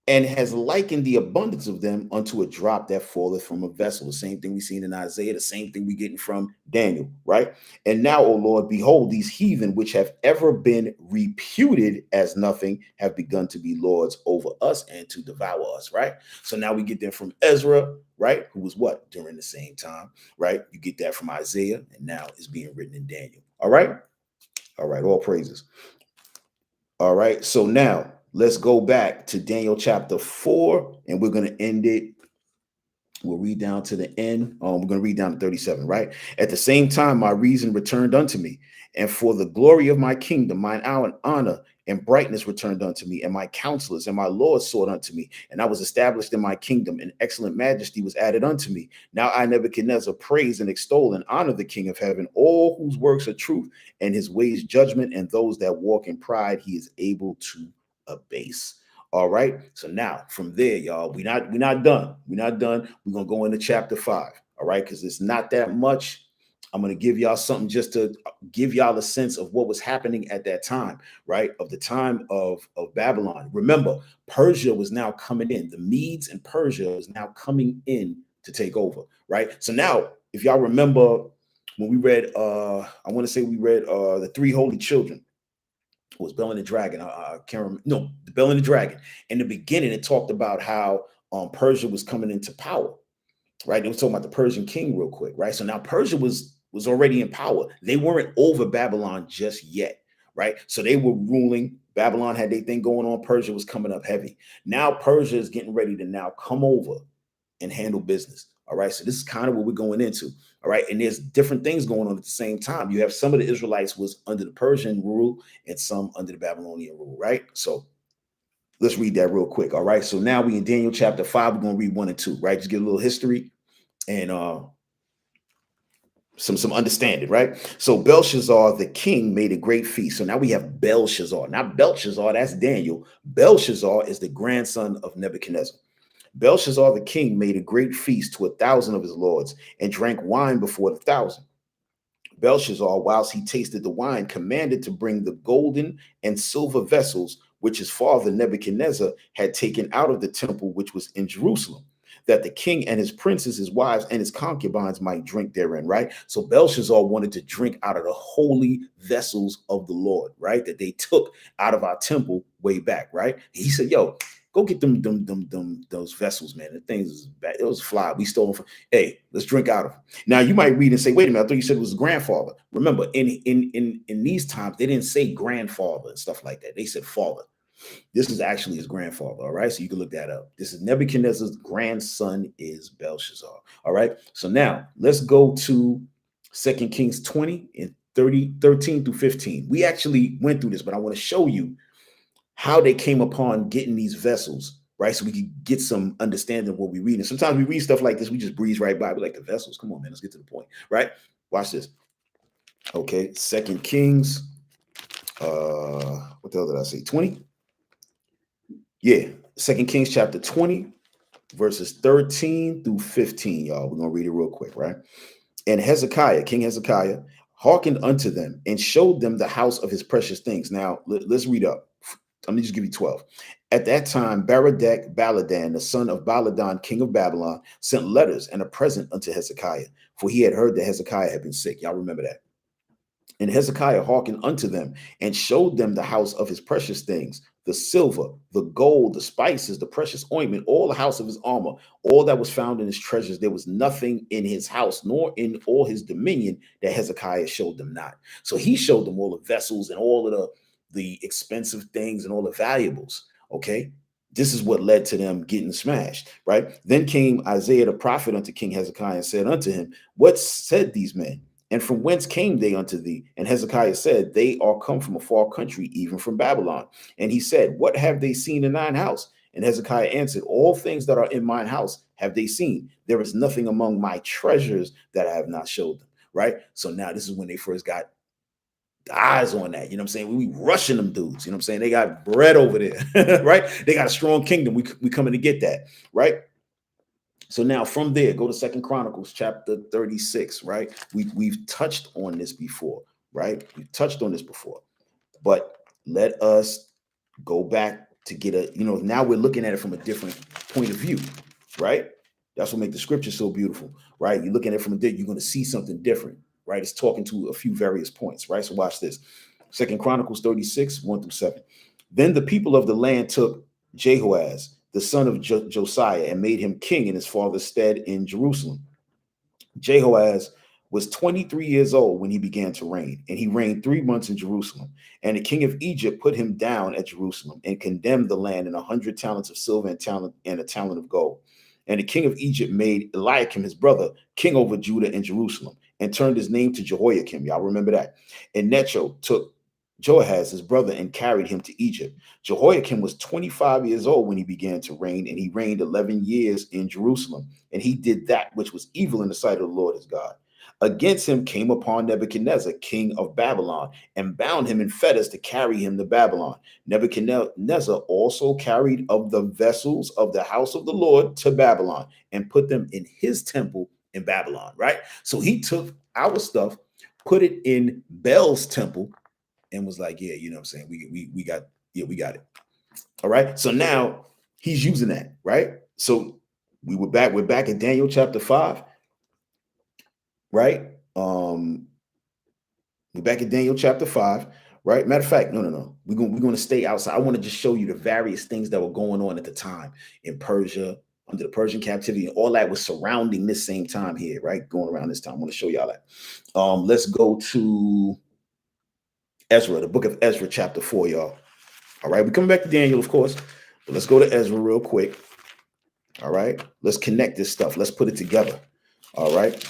and has likened the abundance of them unto a drop that falleth from a vessel. The same thing we seen in Isaiah, the same thing we getting from Daniel, right? And now, O Lord, behold, these heathen which have ever been reputed as nothing have begun to be lords over us and to devour us, right? So now we get that from Ezra, right? Who was what? During the same time, right? You get that from Isaiah, and now it's being written in Daniel. All right? All right, all praises. All right, so now let's go back to Daniel chapter 4, and we're going to end it. We'll read down to the end. We're going to read down to 37, right? At the same time, my reason returned unto me, and for the glory of my kingdom, mine honor and brightness returned unto me, and my counselors and my lords sought unto me, and I was established in my kingdom, and excellent majesty was added unto me. Now I, Nebuchadnezzar, praise and extol and honor the King of heaven, all whose works are truth, and his ways judgment, and those that walk in pride he is able to abase. All right. So now from there, y'all, we're not done. We're not done. We're gonna go into chapter 5. All right, because it's not that much. I'm gonna give y'all something just to give y'all a sense of what was happening at that time, right? Of the time of Babylon. Remember, Persia was now coming in. The Medes and Persia was now coming in to take over, right? So now, if y'all remember when we read, I want to say we read the three holy children. Was Bell and the Dragon. I can't remember. No, the Bell and the Dragon. In the beginning, it talked about how Persia was coming into power, right? It was talking about the Persian king real quick, right? So now Persia was already in power. They weren't over Babylon just yet, right? So they were ruling. Babylon had their thing going on. Persia was coming up heavy. Now Persia is getting ready to now come over and handle business. All right. So this is kind of what we're going into. All right. And there's different things going on at the same time. You have some of the Israelites was under the Persian rule and some under the Babylonian rule. Right. So let's read that real quick. All right. So now we in Daniel chapter 5. We're going to read 1 and 2. Right. Just get a little history and some understanding. Right. So Belshazzar, the king, made a great feast. So now we have Belshazzar, not Belshazzar. That's Daniel. Belshazzar is the grandson of Nebuchadnezzar. Belshazzar the king made a great feast to 1,000 of his lords and drank wine before the 1,000. Belshazzar, whilst he tasted the wine, commanded to bring the golden and silver vessels which his father Nebuchadnezzar had taken out of the temple which was in Jerusalem, that the king and his princes, his wives, and his concubines might drink therein, right? So Belshazzar wanted to drink out of the holy vessels of the Lord, right? That they took out of our temple way back, right? He said, yo, go get those vessels, man. The things is bad. It was fly. We stole them. Hey, let's drink out of them. Now you might read and say, wait a minute, I thought you said it was grandfather. Remember, in these times, they didn't say grandfather and stuff like that. They said father. This is actually his grandfather. All right. So you can look that up. This is Nebuchadnezzar's grandson is Belshazzar. All right. So now let's go to 2 Kings 20 and 13 through 15. We actually went through this, but I want to show you how they came upon getting these vessels, right? So we could get some understanding of what we read. And sometimes we read stuff like this, we just breeze right by. We're like, the vessels, come on, man, let's get to the point, right? Watch this. Okay, 2 Kings, what the hell did I say, 20? Yeah, 2 Kings chapter 20, verses 13 through 15, y'all. We're going to read it real quick, right? And Hezekiah, King Hezekiah, hearkened unto them and showed them the house of his precious things. Now, let's read up. Let me just give you 12. At that time, Berodach Baladan, the son of Baladan, king of Babylon, sent letters and a present unto Hezekiah, for he had heard that Hezekiah had been sick. Y'all remember that. And Hezekiah hearkened unto them and showed them the house of his precious things, the silver, the gold, the spices, the precious ointment, all the house of his armor, all that was found in his treasures. There was nothing in his house, nor in all his dominion, that Hezekiah showed them not. So he showed them all the vessels and all of the expensive things and all the valuables. Okay. This is what led to them getting smashed, right? Then came Isaiah the prophet unto King Hezekiah and said unto him, what said these men? And from whence came they unto thee? And Hezekiah said, they are come from a far country, even from Babylon. And he said, what have they seen in thine house? And Hezekiah answered, all things that are in mine house have they seen. There is nothing among my treasures that I have not showed them, right? So now this is when they first got eyes on that. You know what I'm saying? We rushing them dudes. You know what I'm saying? They got bread over there, right? They got a strong kingdom. We coming to get that, right? So now from there, go to Second Chronicles chapter 36, right? We've touched on this before, right? We've touched on this before, but let us go back to get a, now we're looking at it from a different point of view, right? That's what makes the scripture so beautiful, right? You're looking at it from you're going to see something different, right? It's talking to a few various points, right? So watch this. Second Chronicles 36, 1-7. Then the people of the land took Jehoaz, the son of Josiah, and made him king in his father's stead in Jerusalem. Jehoaz was 23 years old when he began to reign, and he reigned 3 months in Jerusalem. And the king of Egypt put him down at Jerusalem and condemned the land in 100 talents of silver and a talent of gold. And the king of Egypt made Eliakim, his brother, king over Judah and Jerusalem, and turned his name to Jehoiakim. Y'all remember that. And Necho took Joahaz, his brother, and carried him to Egypt. Jehoiakim was 25 years old when he began to reign, and he reigned 11 years in Jerusalem. And he did that which was evil in the sight of the Lord his God. Against him came upon Nebuchadnezzar, king of Babylon, and bound him in fetters to carry him to Babylon. Nebuchadnezzar also carried of the vessels of the house of the Lord to Babylon and put them in his temple in Babylon, right? So he took our stuff, put it in Bel's temple, and was like, yeah, you know what I'm saying? We got it. All right. So now he's using that, right? So we're back in Daniel chapter 5, right? We're back in Daniel chapter 5, right? Matter of fact, no. We're going to stay outside. I want to just show you the various things that were going on at the time in Persia, under the Persian captivity, and all that was surrounding this same time here, right? Going around this time. I want to show y'all that. Let's go to Ezra, the book of Ezra, chapter 4, y'all. All right, we're coming back to Daniel, of course, but let's go to Ezra real quick. All right, let's connect this stuff. Let's put it together. All right,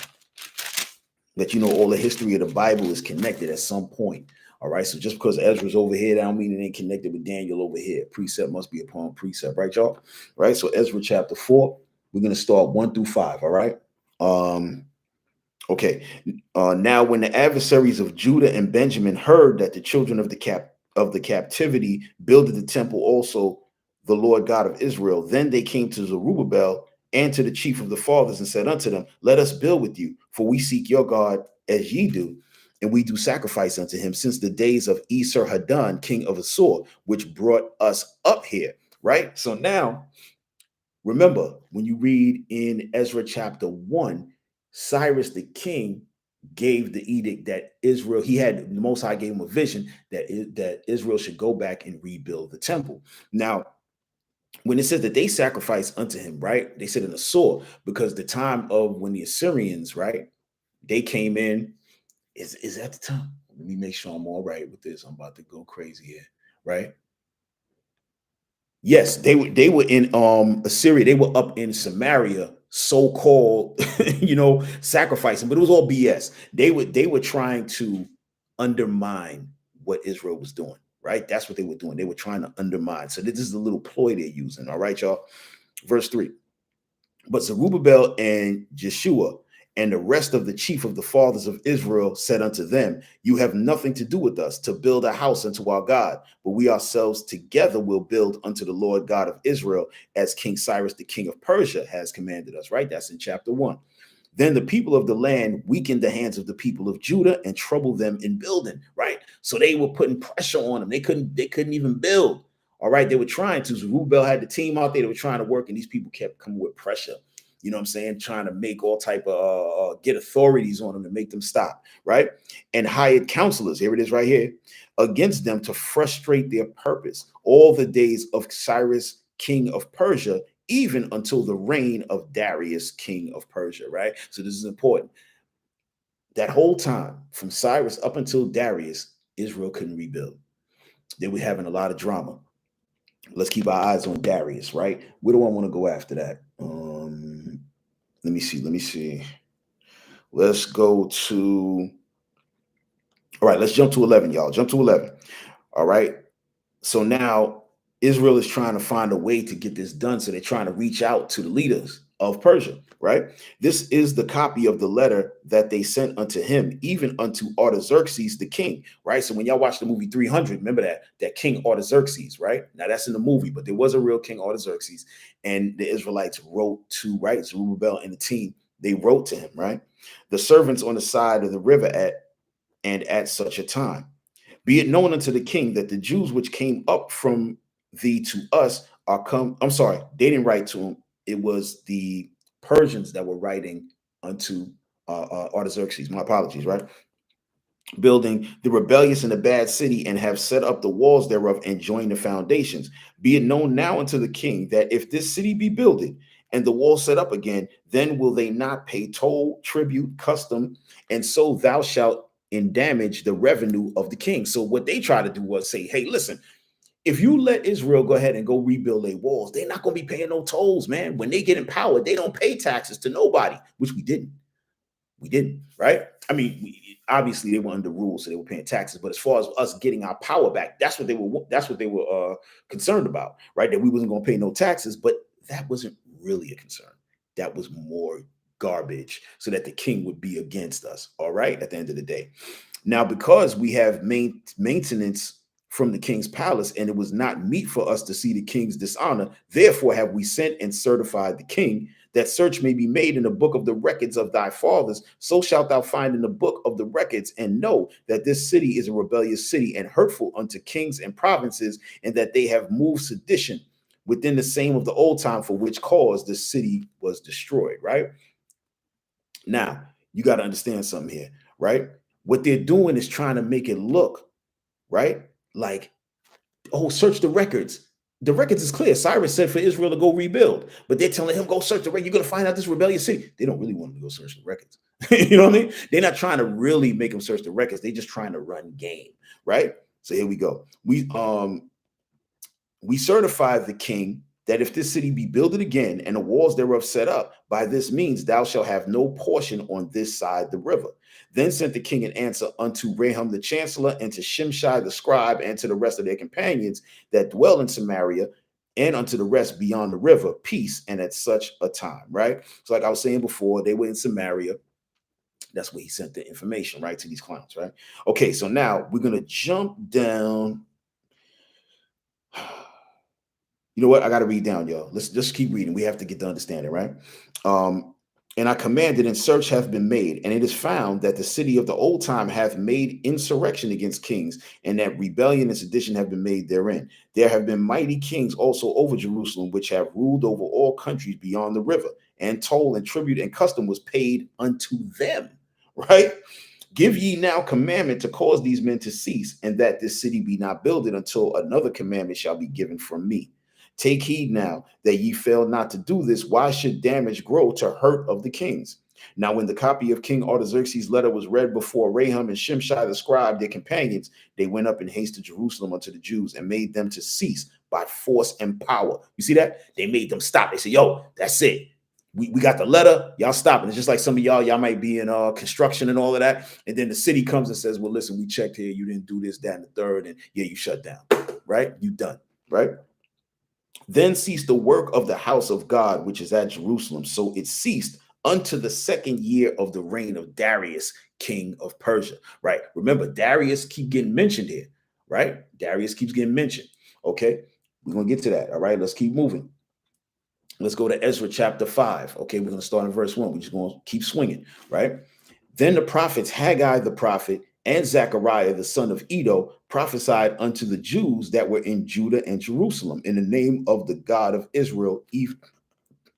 let you know all the history of the Bible is connected at some point. All right, so just because Ezra's over here, that don't mean it ain't connected with Daniel over here. Precept must be upon precept, right, y'all? Right, so Ezra chapter 4, we're going to start 1-5, all right? Okay. Now, when the adversaries of Judah and Benjamin heard that the children of the captivity builded the temple, also the Lord God of Israel, then they came to Zerubbabel and to the chief of the fathers and said unto them, let us build with you, for we seek your God as ye do, and we do sacrifice unto him since the days of Esarhaddon, king of Assur, which brought us up here. Right. So now, remember, when you read in Ezra chapter 1, Cyrus the king gave the edict that Israel, the Most High gave him a vision that Israel should go back and rebuild the temple. Now, when it says that they sacrificed unto him, right? They said in Assur, because the time of when the Assyrians, right, they came in, is at the time. Let me make sure I'm all right with this. I'm about to go crazy here, right? Yes, they were in Assyria. They were up in Samaria, so-called, sacrificing, but it was all BS. They were trying to undermine what Israel was doing, right? That's what they were doing. They were trying to undermine. So this is the little ploy they're using. All right, y'all. Verse 3. But Zerubbabel and Jeshua and the rest of the chief of the fathers of Israel said unto them, you have nothing to do with us to build a house unto our God, but we ourselves together will build unto the Lord God of Israel, as King Cyrus, the king of Persia, has commanded us. Right? That's in chapter 1. Then the people of the land weakened the hands of the people of Judah and troubled them in building, right? So they were putting pressure on them. They couldn't even build. All right. They were trying to. Zerubbabel had the team out there. They were trying to work, and these people kept coming with pressure. You know what I'm saying? Trying to make all type of get authorities on them to make them stop, right? And hired counselors, here it is right here, against them to frustrate their purpose all the days of Cyrus, king of Persia, even until the reign of Darius, king of Persia, right? So this is important. That whole time, from Cyrus up until Darius, Israel couldn't rebuild. They were having a lot of drama. Let's keep our eyes on Darius, right? Where do I want to go after that? Let me see. Let's go to, all right, let's jump to 11, y'all. Jump to 11. All right. So now Israel is trying to find a way to get this done. So they're trying to reach out to the leaders of Persia, right? This is the copy of the letter that they sent unto him, even unto Artaxerxes the king, right? So when y'all watch the movie 300, remember that King Artaxerxes, right? Now that's in the movie, but there was a real King Artaxerxes, and the Israelites wrote to, right, Zerubbabel and the team, they wrote to him, right? The servants on the side of the river at such a time. Be it known unto the king that the Jews which came up from thee to us are come. I'm sorry, they didn't write to him. It was the Persians that were writing unto Artaxerxes. My apologies, right? Building the rebellious and the bad city, and have set up the walls thereof and joined the foundations. Be it known now unto the king that if this city be builded and the wall set up again, then will they not pay toll, tribute, custom, and so thou shalt in damage the revenue of the king. So what they try to do was say, hey, listen, if you let Israel go ahead and go rebuild their walls, they're not going to be paying no tolls, man. When they get in power, they don't pay taxes to nobody, which we didn't. We didn't, right? I mean, obviously they were under rules, so they were paying taxes. But as far as us getting our power back, that's what they were concerned about, right? That we wasn't going to pay no taxes, but that wasn't really a concern. That was more garbage, so that the king would be against us. All right, at the end of the day. Now, because we have maintenance from the king's palace, and it was not meet for us to see the king's dishonor, therefore have we sent and certified the king, that search may be made in the book of the records of thy fathers. So shalt thou find in the book of the records, and know that this city is a rebellious city and hurtful unto kings and provinces, and that they have moved sedition within the same of the old time, for which cause the city was destroyed, right? Now, you got to understand something here, right? What they're doing is trying to make it look, right, like, oh, search the records. The records is clear. Cyrus said for Israel to go rebuild, but they're telling him, go search the records. You're going to find out this rebellious city. They don't really want him to go search the records. You know what I mean? They're not trying to really make him search the records. They're just trying to run game, right? So here we go. We certified the king that if this city be builded again and the walls thereof set up, by this means thou shalt have no portion on this side the river. Then sent the king an answer unto Raham the chancellor, and to Shimshai the scribe, and to the rest of their companions that dwell in Samaria, and unto the rest beyond the river, peace, and at such a time, right? So like I was saying before, they were in Samaria. That's where he sent the information, right, to these clowns, right? Okay, so now we're going to jump down. You know what? I got to read down, y'all. Let's just keep reading. We have to get the understanding, right? And I commanded, and search hath been made, and it is found that the city of the old time hath made insurrection against kings, and that rebellion and sedition have been made therein. There have been mighty kings also over Jerusalem, which have ruled over all countries beyond the river, and toll and tribute and custom was paid unto them, right? Give ye now commandment to cause these men to cease, and that this city be not builded until another commandment shall be given from me. Take heed now that ye fail not to do this. Why should damage grow to hurt of the kings? Now, when the copy of King Artaxerxes' letter was read before Raham and Shimshai the scribe, their companions, they went up in haste to Jerusalem unto the Jews and made them to cease by force and power. You see that? They made them stop. They said, yo, that's it. We got the letter. Y'all stop. And it's just like some of y'all might be in construction and all of that. And then the city comes and says, well, listen, we checked here. You didn't do this, that, and the third. And yeah, you shut down. Right? You done. Right? Then ceased the work of the house of God, which is at Jerusalem. So it ceased unto the second year of the reign of Darius, king of Persia. Right? Remember, Darius keep getting mentioned here. Right? Darius keeps getting mentioned. Okay? We're going to get to that. All right? Let's keep moving. Let's go to Ezra chapter 5. Okay, we're going to start in verse 1. We're just going to keep swinging, right? Then the prophets Haggai the prophet and Zechariah the son of Edo prophesied unto the Jews that were in Judah and Jerusalem in the name of the God of Israel, even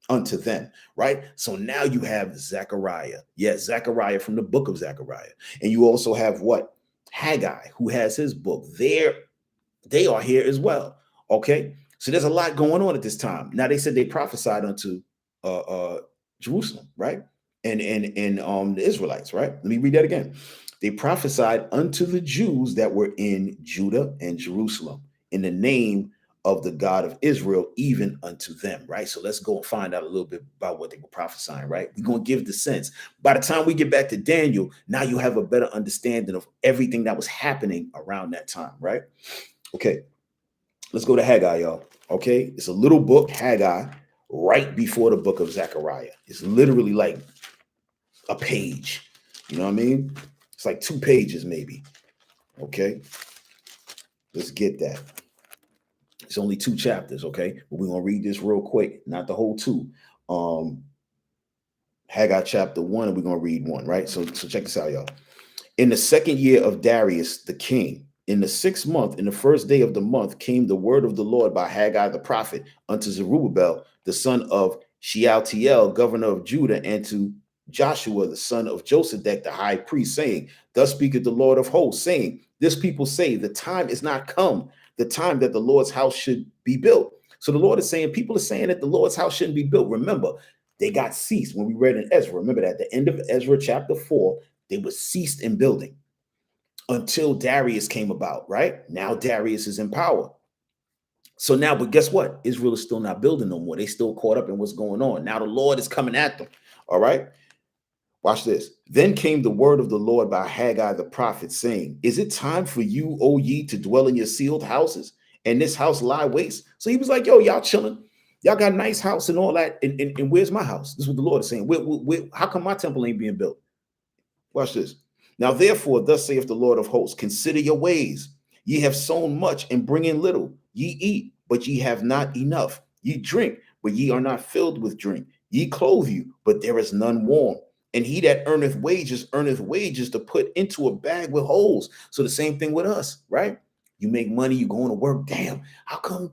unto them, right? So now you have Zechariah. Yes, Zechariah from the book of Zechariah. And you also have what? Haggai, who has his book. They are here as well. Okay. So there's a lot going on at this time. Now they said they prophesied unto Jerusalem, right? And the Israelites, right? Let me read that again. They prophesied unto the Jews that were in Judah and Jerusalem in the name of the God of Israel, even unto them, right? So let's go and find out a little bit about what they were prophesying, right? We're going to give the sense. By the time we get back to Daniel, now you have a better understanding of everything that was happening around that time, right? Okay, let's go to Haggai, y'all. Okay, it's a little book, Haggai, right before the book of Zechariah. It's literally like a page. You know what I mean? It's like 2 pages, maybe. Okay, let's get that. It's only 2 chapters, okay? But we're gonna read this real quick, not the whole 2. Haggai chapter 1, and we're gonna read 1, right? So check this out, y'all. In the 2nd year of Darius the king, in the 6th month, in the 1st day of the month, came the word of the Lord by Haggai the prophet unto Zerubbabel, the son of Shealtiel, governor of Judah, and to Joshua, the son of Josedek, the high priest, saying, Thus speaketh the Lord of hosts, saying, This people say, the time is not come, the time that the Lord's house should be built. So the Lord is saying, people are saying that the Lord's house shouldn't be built. Remember, they got ceased when we read in Ezra. Remember that at the end of Ezra chapter 4, they were ceased in building until Darius came about, right? Now Darius is in power. So now, but guess what? Israel is still not building no more. They still caught up in what's going on. Now the Lord is coming at them. All right. Watch this. Then came the word of the Lord by Haggai the prophet, saying, Is it time for you, O ye, to dwell in your sealed houses, and this house lie waste? So he was like, Yo, y'all chilling. Y'all got a nice house and all that. And where's my house? This is what the Lord is saying. How come my temple ain't being built? Watch this. Now, therefore, thus saith the Lord of hosts, consider your ways. Ye have sown much and bring in little. Ye eat, but ye have not enough. Ye drink, but ye are not filled with drink. Ye clothe you, but there is none warm. And he that earneth wages to put into a bag with holes. So the same thing with us, right? You make money, you going to work. Damn, how come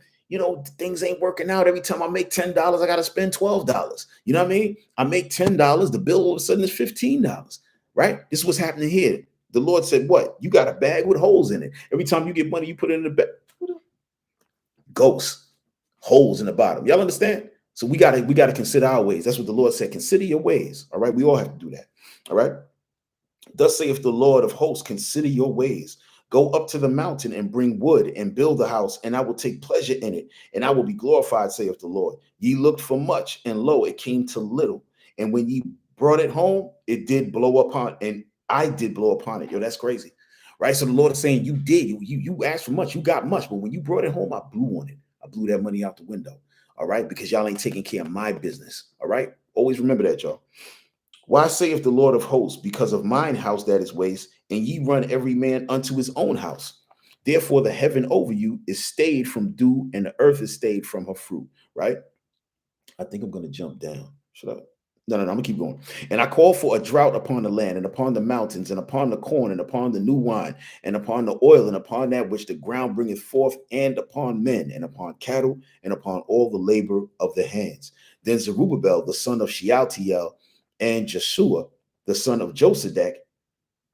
things ain't working out? Every time I make $10, I got to spend $12. You know what I mean? I make $10, the bill all of a sudden is $15. Right? This is what's happening here. The Lord said, what? You got a bag with holes in it. Every time you get money, you put it in the bag. Ghosts, holes in the bottom. Y'all understand? So we gotta consider our ways. That's what the Lord said. Consider your ways. All right. We all have to do that. All right. Thus saith the Lord of hosts, consider your ways. Go up to the mountain and bring wood and build the house, and I will take pleasure in it, and I will be glorified, saith the Lord. Ye looked for much, and lo, it came to little. And when ye brought it home, it did blow upon, and I did blow upon it. Yo, that's crazy. Right? So the Lord is saying, you did. You asked for much, you got much, but when you brought it home, I blew on it. I blew that money out the window. All right, because y'all ain't taking care of my business. All right. Always remember that, y'all. Why saith the Lord of hosts, because of mine house that is waste, and ye run every man unto his own house. Therefore, the heaven over you is stayed from dew, and the earth is stayed from her fruit. Right? I think I'm going to jump down. Should I? No, I'm gonna keep going. And I call for a drought upon the land, and upon the mountains, and upon the corn, and upon the new wine, and upon the oil, and upon that which the ground bringeth forth, and upon men, and upon cattle, and upon all the labor of the hands. Then Zerubbabel, the son of Shealtiel, and Jeshua, the son of Josedek,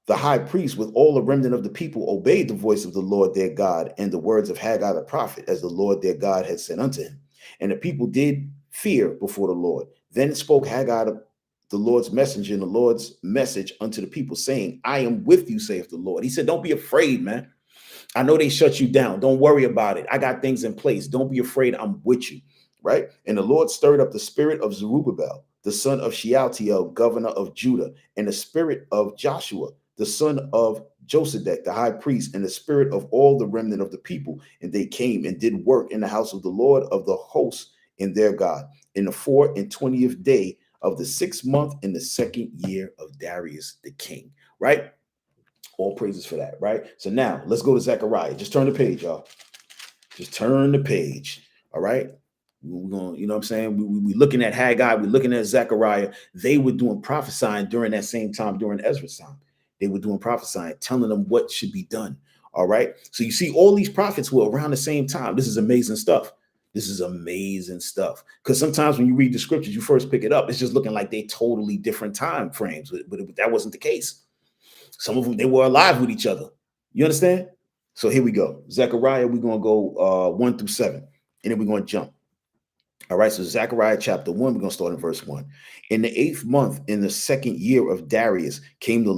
the high priest, with all the remnant of the people, obeyed the voice of the Lord their God and the words of Haggai the prophet, as the Lord their God had sent unto him. And the people did fear before the Lord. Then spoke Haggai the Lord's messenger and the Lord's message unto the people, saying, I am with you, saith the Lord. He said, don't be afraid, man. I know they shut you down. Don't worry about it. I got things in place. Don't be afraid. I'm with you. Right? And the Lord stirred up the spirit of Zerubbabel, the son of Shealtiel, governor of Judah, and the spirit of Joshua, the son of Josedek, the high priest, and the spirit of all the remnant of the people. And they came and did work in the house of the Lord of the hosts in their God, in the 24th day of the 6th month, in the 2nd year of Darius the king. Right? All praises for that, right? So now let's go to Zechariah. Just turn the page, y'all. Just turn the page. All right. We're going, you know what I'm saying? We looking at Haggai, we're looking at Zechariah. They were doing prophesying during that same time, during Ezra's time. They were doing prophesying, telling them what should be done. All right. So you see, all these prophets were around the same time. This is amazing stuff. This is amazing stuff. Because sometimes when you read the scriptures, you first pick it up, it's just looking like they totally different time frames, but that wasn't the case. Some of them, they were alive with each other. You understand? So here we go. Zechariah, we're going to go 1 through 7, and then we're going to jump. All right, so Zechariah chapter 1, we're going to start in verse 1. In the 8th month, in the 2nd year of Darius, came the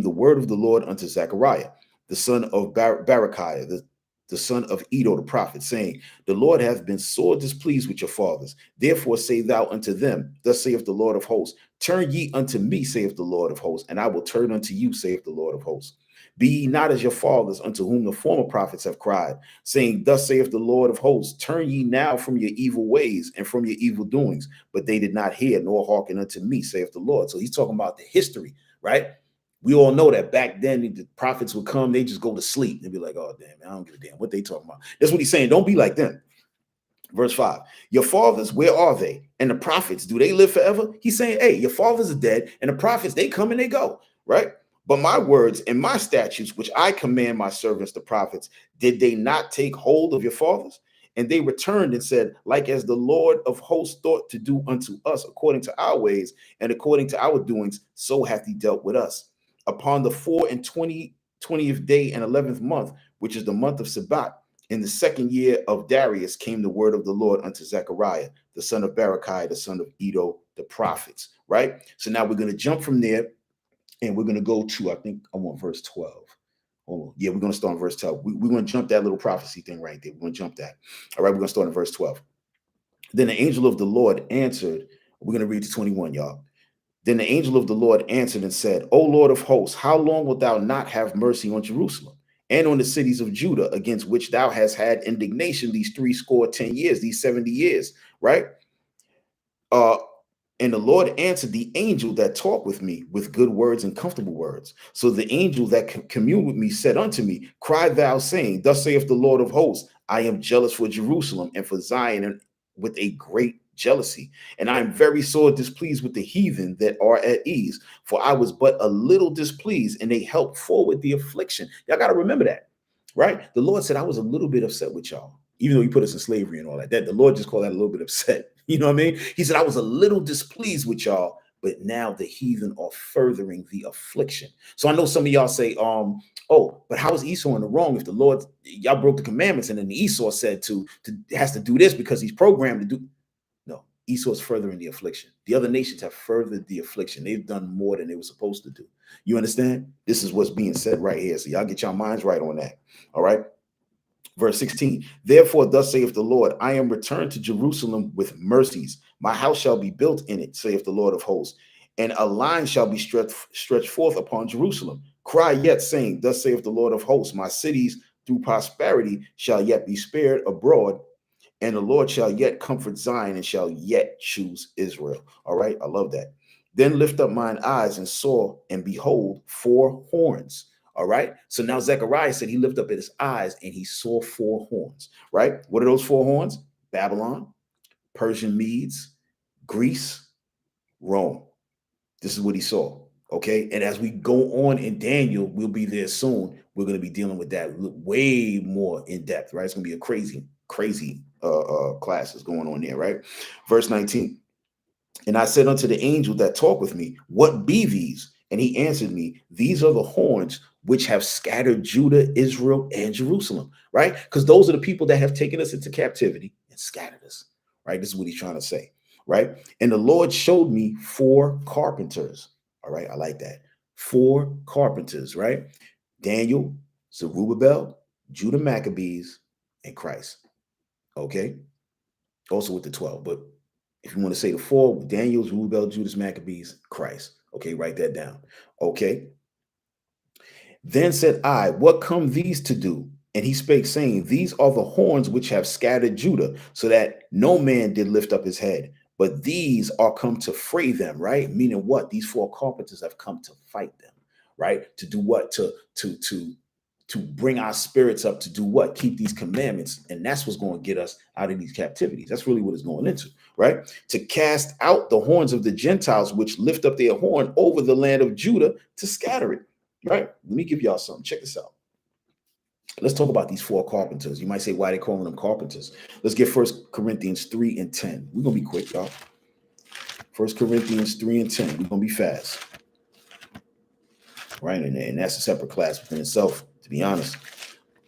word of the Lord unto Zechariah, the son of Berechiah, the son of Edo the prophet, saying, the Lord hath been sore displeased with your fathers. Therefore say thou unto them, thus saith the Lord of hosts, turn ye unto me, saith the Lord of hosts, and I will turn unto you, saith the Lord of hosts. Be ye not as your fathers, unto whom the former prophets have cried, saying, thus saith the Lord of hosts, turn ye now from your evil ways and from your evil doings. But they did not hear nor hearken unto me, saith the Lord. So he's talking about the history, right? We all know that back then the prophets would come, they just go to sleep. They'd be like, oh, damn, man, I don't give a damn what they talking about. That's what he's saying. Don't be like them. Verse 5, your fathers, where are they? And the prophets, do they live forever? He's saying, hey, your fathers are dead, and the prophets, they come and they go, right? But my words and my statutes, which I command my servants, the prophets, did they not take hold of your fathers? And they returned and said, like as the Lord of hosts thought to do unto us, according to our ways and according to our doings, so hath he dealt with us. Upon the 20th day and 11th month, which is the month of Sabbath, in the 2nd year of Darius came the word of the Lord unto Zechariah, the son of Berechiah, the son of Edo, the prophets, right? So now we're going to jump from there, and we're going to go to, I think I want verse 12. Oh, yeah, we're going to start in verse 12. We're going to jump that little prophecy thing right there. We're going to jump that. All right, we're going to start in verse 12. Then the angel of the Lord answered, we're going to read to 21, y'all. Then the angel of the Lord answered and said, O Lord of hosts, how long wilt thou not have mercy on Jerusalem and on the cities of Judah, against which thou hast had indignation these 70 years, these 70 years, right? And the Lord answered the angel that talked with me with good words and comfortable words. So the angel that communed with me said unto me, cry thou, saying, thus saith the Lord of hosts, I am jealous for Jerusalem and for Zion, and with a great jealousy. And I am very sore displeased with the heathen that are at ease. For I was but a little displeased, and they helped forward the affliction. Y'all got to remember that, right? The Lord said, I was a little bit upset with y'all, even though he put us in slavery and all that. The Lord just called that a little bit upset. You know what I mean? He said, I was a little displeased with y'all, but now the heathen are furthering the affliction. So I know some of y'all say, oh, but how is Esau in the wrong if the Lord, y'all broke the commandments, and then the Esau said has to do this because he's programmed to do. No, Esau's furthering the affliction. The other nations have furthered the affliction. They've done more than they were supposed to do. You understand? This is what's being said right here. So y'all get your minds right on that. All right. Verse 16, therefore, thus saith the Lord, I am returned to Jerusalem with mercies. My house shall be built in it, saith the Lord of hosts, and a line shall be stretched forth upon Jerusalem. Cry yet, saying, thus saith the Lord of hosts, my cities through prosperity shall yet be spared abroad, and the Lord shall yet comfort Zion and shall yet choose Israel. All right, I love that. Then lift up mine eyes and saw, and behold, 4 horns. All right. So now Zechariah said he lifted up his eyes and he saw 4 horns, right? What are those 4 horns? Babylon, Persian Medes, Greece, Rome. This is what he saw. Okay. And as we go on in Daniel, we'll be there soon. We're going to be dealing with that way more in depth, right? It's going to be a crazy classes going on there, right? Verse 19. And I said unto the angel that talked with me, what be these? And he answered me, these are the horns which have scattered Judah, Israel, and Jerusalem, right? Because those are the people that have taken us into captivity and scattered us, right? This is what he's trying to say, right? And the Lord showed me 4 carpenters, all right? I like that. 4 carpenters, right? Daniel, Zerubbabel, Judah Maccabees, and Christ, okay? Also with the 12, but if you want to say the 4, Daniel, Zerubbabel, Judas Maccabees, Christ. Okay, write that down. Okay. Then said I, what come these to do? And he spake, saying, these are the horns which have scattered Judah, so that no man did lift up his head. But these are come to fray them, right? Meaning what? These 4 carpenters have come to fight them, right? To do what? To to bring our spirits up to do what? Keep these commandments. And that's what's going to get us out of these captivities. That's really what it's going into, right? To cast out the horns of the Gentiles, which lift up their horn over the land of Judah to scatter it, right? Let me give y'all something. Check this out. Let's talk about these four carpenters. You might say, why are they calling them carpenters? Let's get 1 Corinthians 3 and 10. We're going to be quick, y'all. 1 Corinthians 3 and 10. We're going to be fast. Right? And that's a separate class within itself, to be honest.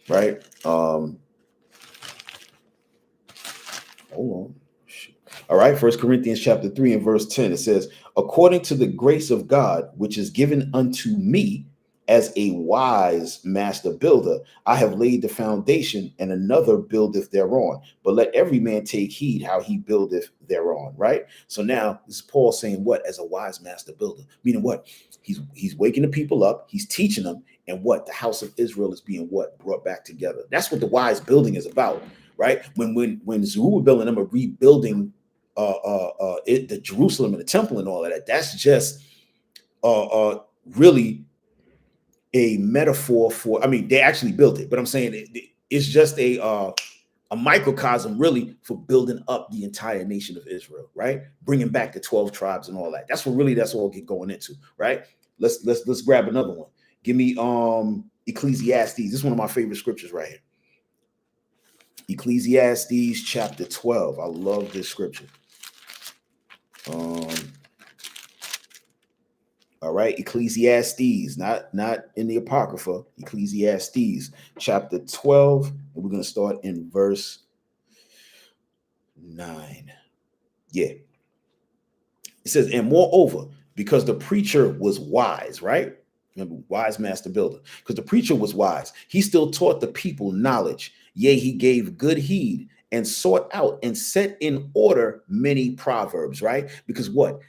Right? Hold on. All right. 1 Corinthians chapter 3 and verse 10. It says, according to the grace of God, which is given unto me, as a wise master builder, I have laid the foundation, and another buildeth thereon. But let every man take heed how he buildeth thereon. Right? So now this is Paul saying what? As a wise master builder. Meaning what? He's waking the people up. He's teaching them. And what? The house of Israel is being what? Brought back together. That's what the wise building is about. Right? When Zerubbabel and them are rebuilding the Jerusalem and the temple and all of that, that's just really a metaphor for, I mean, they actually built it, but I'm saying it's just a microcosm really for building up the entire nation of Israel, right? Bringing back the 12 tribes and all that. That's all get going into, right? Let's grab another one. Give me Ecclesiastes. This is one of my favorite scriptures right here. Ecclesiastes chapter 12. I love this scripture. All right, Ecclesiastes, not in the Apocrypha, Ecclesiastes chapter 12, and we're going to start in verse 9. Yeah. It says, and moreover, because the preacher was wise, right? Remember, wise master builder. Because the preacher was wise, he still taught the people knowledge. Yea, he gave good heed and sought out and set in order many proverbs, right? Because what?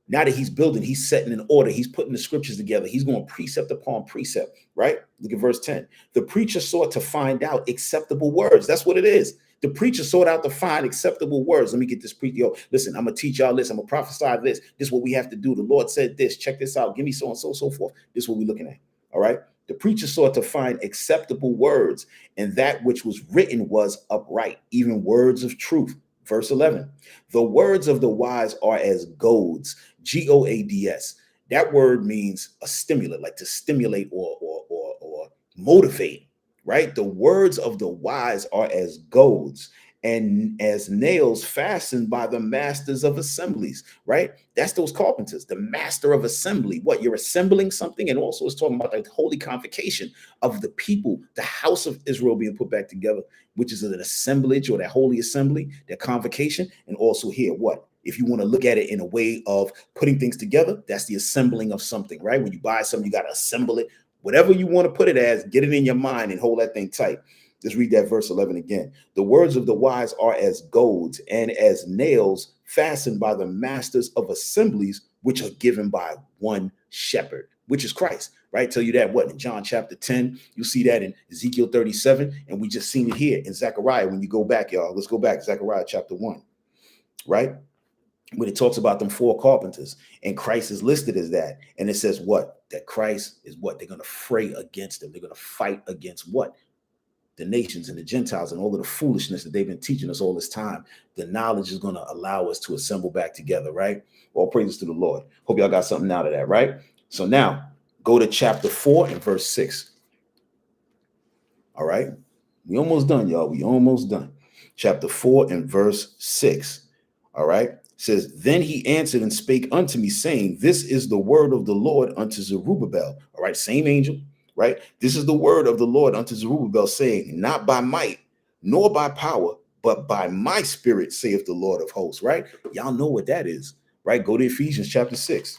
Now that he's building, he's setting in order. He's putting the scriptures together. He's going precept upon precept, right? Look at verse 10. The preacher sought to find out acceptable words. That's what it is. The preacher sought out to find acceptable words. Let me get this yo, listen, I'm going to teach y'all this. I'm going to prophesy this. This is what we have to do. The Lord said this. Check this out. Give me so and so, so forth. This is what we're looking at. All right. The preacher sought to find acceptable words, and that which was written was upright, even words of truth. Verse 11, the words of the wise are as goads, G-O-A-D-S. That word means a stimulant, like to stimulate or motivate, right? The words of the wise are as goads and as nails fastened by the masters of assemblies, right? That's those carpenters, the master of assembly. What? You're assembling something, and also it's talking about the holy convocation of the people, the house of Israel being put back together, which is an assemblage or that holy assembly, that convocation. And also here, what? If you want to look at it in a way of putting things together, that's the assembling of something, right? When you buy something, you got to assemble it. Whatever you want to put it as, get it in your mind and hold that thing tight. Let's read that verse 11 again. The words of the wise are as goads and as nails fastened by the masters of assemblies, which are given by one shepherd, which is Christ, right? Tell you that what in John chapter 10, you see that in Ezekiel 37, and we just seen it here in Zechariah. When you go back, y'all, let's go back, Zechariah chapter 1, right? When it talks about them four carpenters, and Christ is listed as that. And it says what? That Christ is what? They're going to fray against them. They're going to fight against what? The nations and the Gentiles and all of the foolishness that they've been teaching us all this time. The knowledge is going to allow us to assemble back together, right? All praises to the Lord. Hope y'all got something out of that, right? So now go to chapter 4 and verse 6. All right. We almost done, y'all. We almost done. Chapter 4 and verse 6. All right. It says, then he answered and spake unto me, saying, this is the word of the Lord unto Zerubbabel. All right. Same angel. Right? This is the word of the Lord unto Zerubbabel, saying, not by might, nor by power, but by my spirit, saith the Lord of hosts. Right? Y'all know what that is, right? Go to Ephesians chapter 6.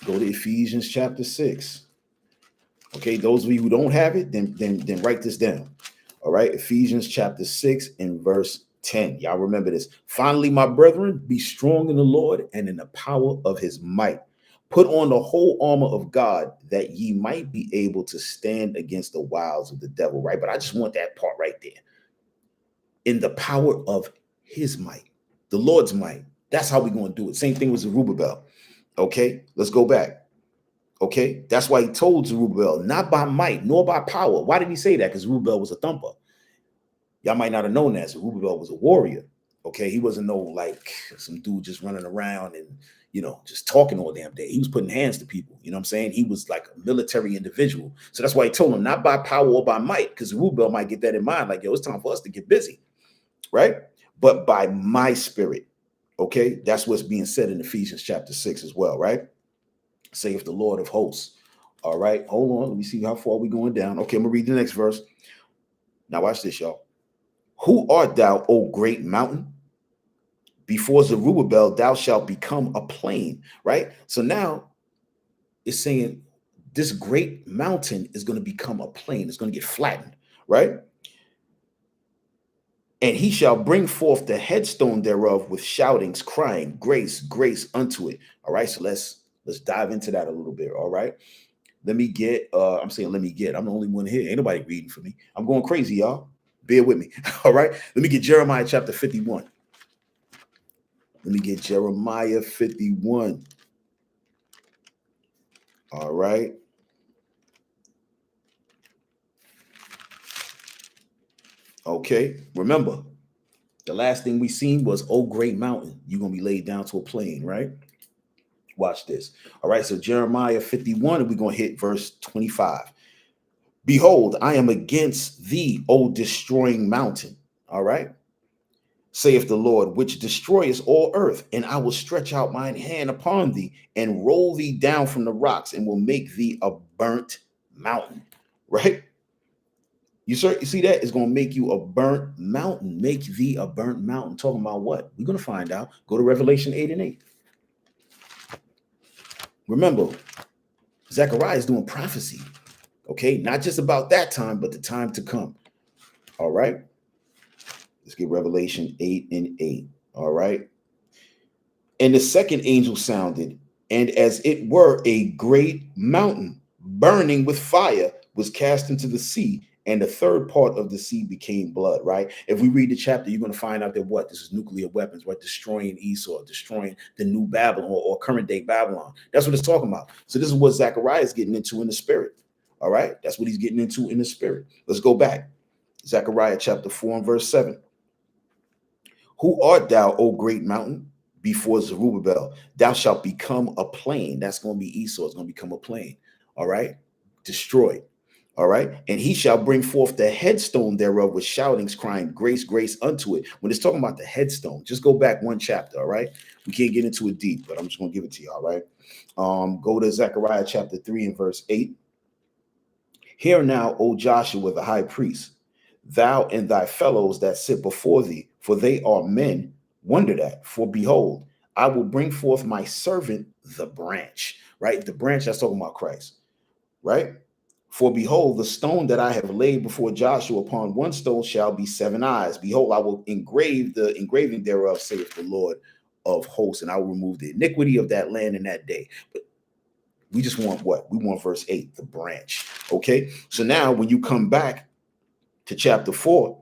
Go to Ephesians chapter 6. Okay, those of you who don't have it, then write this down. All right, Ephesians chapter 6 and verse 10. Y'all remember this. Finally, my brethren, be strong in the Lord and in the power of his might. Put on the whole armor of God, that ye might be able to stand against the wiles of the devil, right? But I just want that part right there. In the power of his might, the Lord's might. That's how we're going to do it. Same thing with Zerubbabel. Okay, let's go back. Okay, that's why he told Zerubbabel, not by might nor by power. Why did he say that? Because Zerubbabel was a thumper. Y'all might not have known that. Zerubbabel was a warrior. Okay, he wasn't no like some dude just running around and just talking all damn day. He was putting hands to people. You know what I'm saying? He was like a military individual. So that's why he told him not by power or by might, because Zerubbabel might get that in mind. Like, yo, it's time for us to get busy, right? But by my spirit. Okay, that's what's being said in Ephesians chapter 6 as well, right? Saith the Lord of hosts. All right, hold on. Let me see how far we going down. Okay, I'm gonna read the next verse. Now watch this, y'all. Who art thou, O great mountain? Before Zerubbabel, thou shalt become a plain, right? So now it's saying this great mountain is going to become a plain. It's going to get flattened, right? And he shall bring forth the headstone thereof with shoutings, crying, grace, grace unto it. All right, so let's dive into that a little bit. All right. Let me get, I'm the only one here. Ain't nobody reading for me. I'm going crazy, y'all. Bear with me. All right. Let me get Jeremiah chapter 51. Let me get Jeremiah 51. All right. Okay. Remember, the last thing we seen was, oh, great mountain, you're going to be laid down to a plain, right? Watch this. All right. So Jeremiah 51, and we're going to hit verse 25. Behold, I am against thee, O destroying mountain. All right. Saith the Lord, which destroyeth all earth, and I will stretch out mine hand upon thee and roll thee down from the rocks and will make thee a burnt mountain. Right? You see that? It's going to make you a burnt mountain. Make thee a burnt mountain. Talking about what? We're going to find out. Go to Revelation 8 and 8. Remember, Zechariah is doing prophecy. Okay? Not just about that time, but the time to come. All right? Let's get Revelation 8 and 8. All right? And the second angel sounded, and as it were a great mountain burning with fire was cast into the sea, and the third part of the sea became blood, right? If we read the chapter, you're going to find out that what? This is nuclear weapons, right? Destroying Esau, destroying the new Babylon or current day Babylon. That's what it's talking about. So this is what Zechariah is getting into in the spirit. All right? That's what he's getting into in the spirit. Let's go back. Zechariah chapter 4 and verse 7. Who art thou, O great mountain? Before Zerubbabel, thou shalt become a plain. That's going to be Esau. It's going to become a plain. All right. Destroyed. All right. And he shall bring forth the headstone thereof with shoutings, crying, grace, grace unto it. When it's talking about the headstone, just go back one chapter. All right. We can't get into it deep, but I'm just going to give it to you. All right. Go to Zechariah chapter 3 and verse 8. Hear now, O Joshua, the high priest, thou and thy fellows that sit before thee, for they are men, wondered at. For behold, I will bring forth my servant, the branch, right? The branch, that's talking about Christ, right? For behold, the stone that I have laid before Joshua, upon one stone shall be 7 eyes. Behold, I will engrave the engraving thereof, saith the Lord of hosts, and I will remove the iniquity of that land in that day. But we just want what? We want verse 8, the branch. Okay. So now when you come back to chapter 4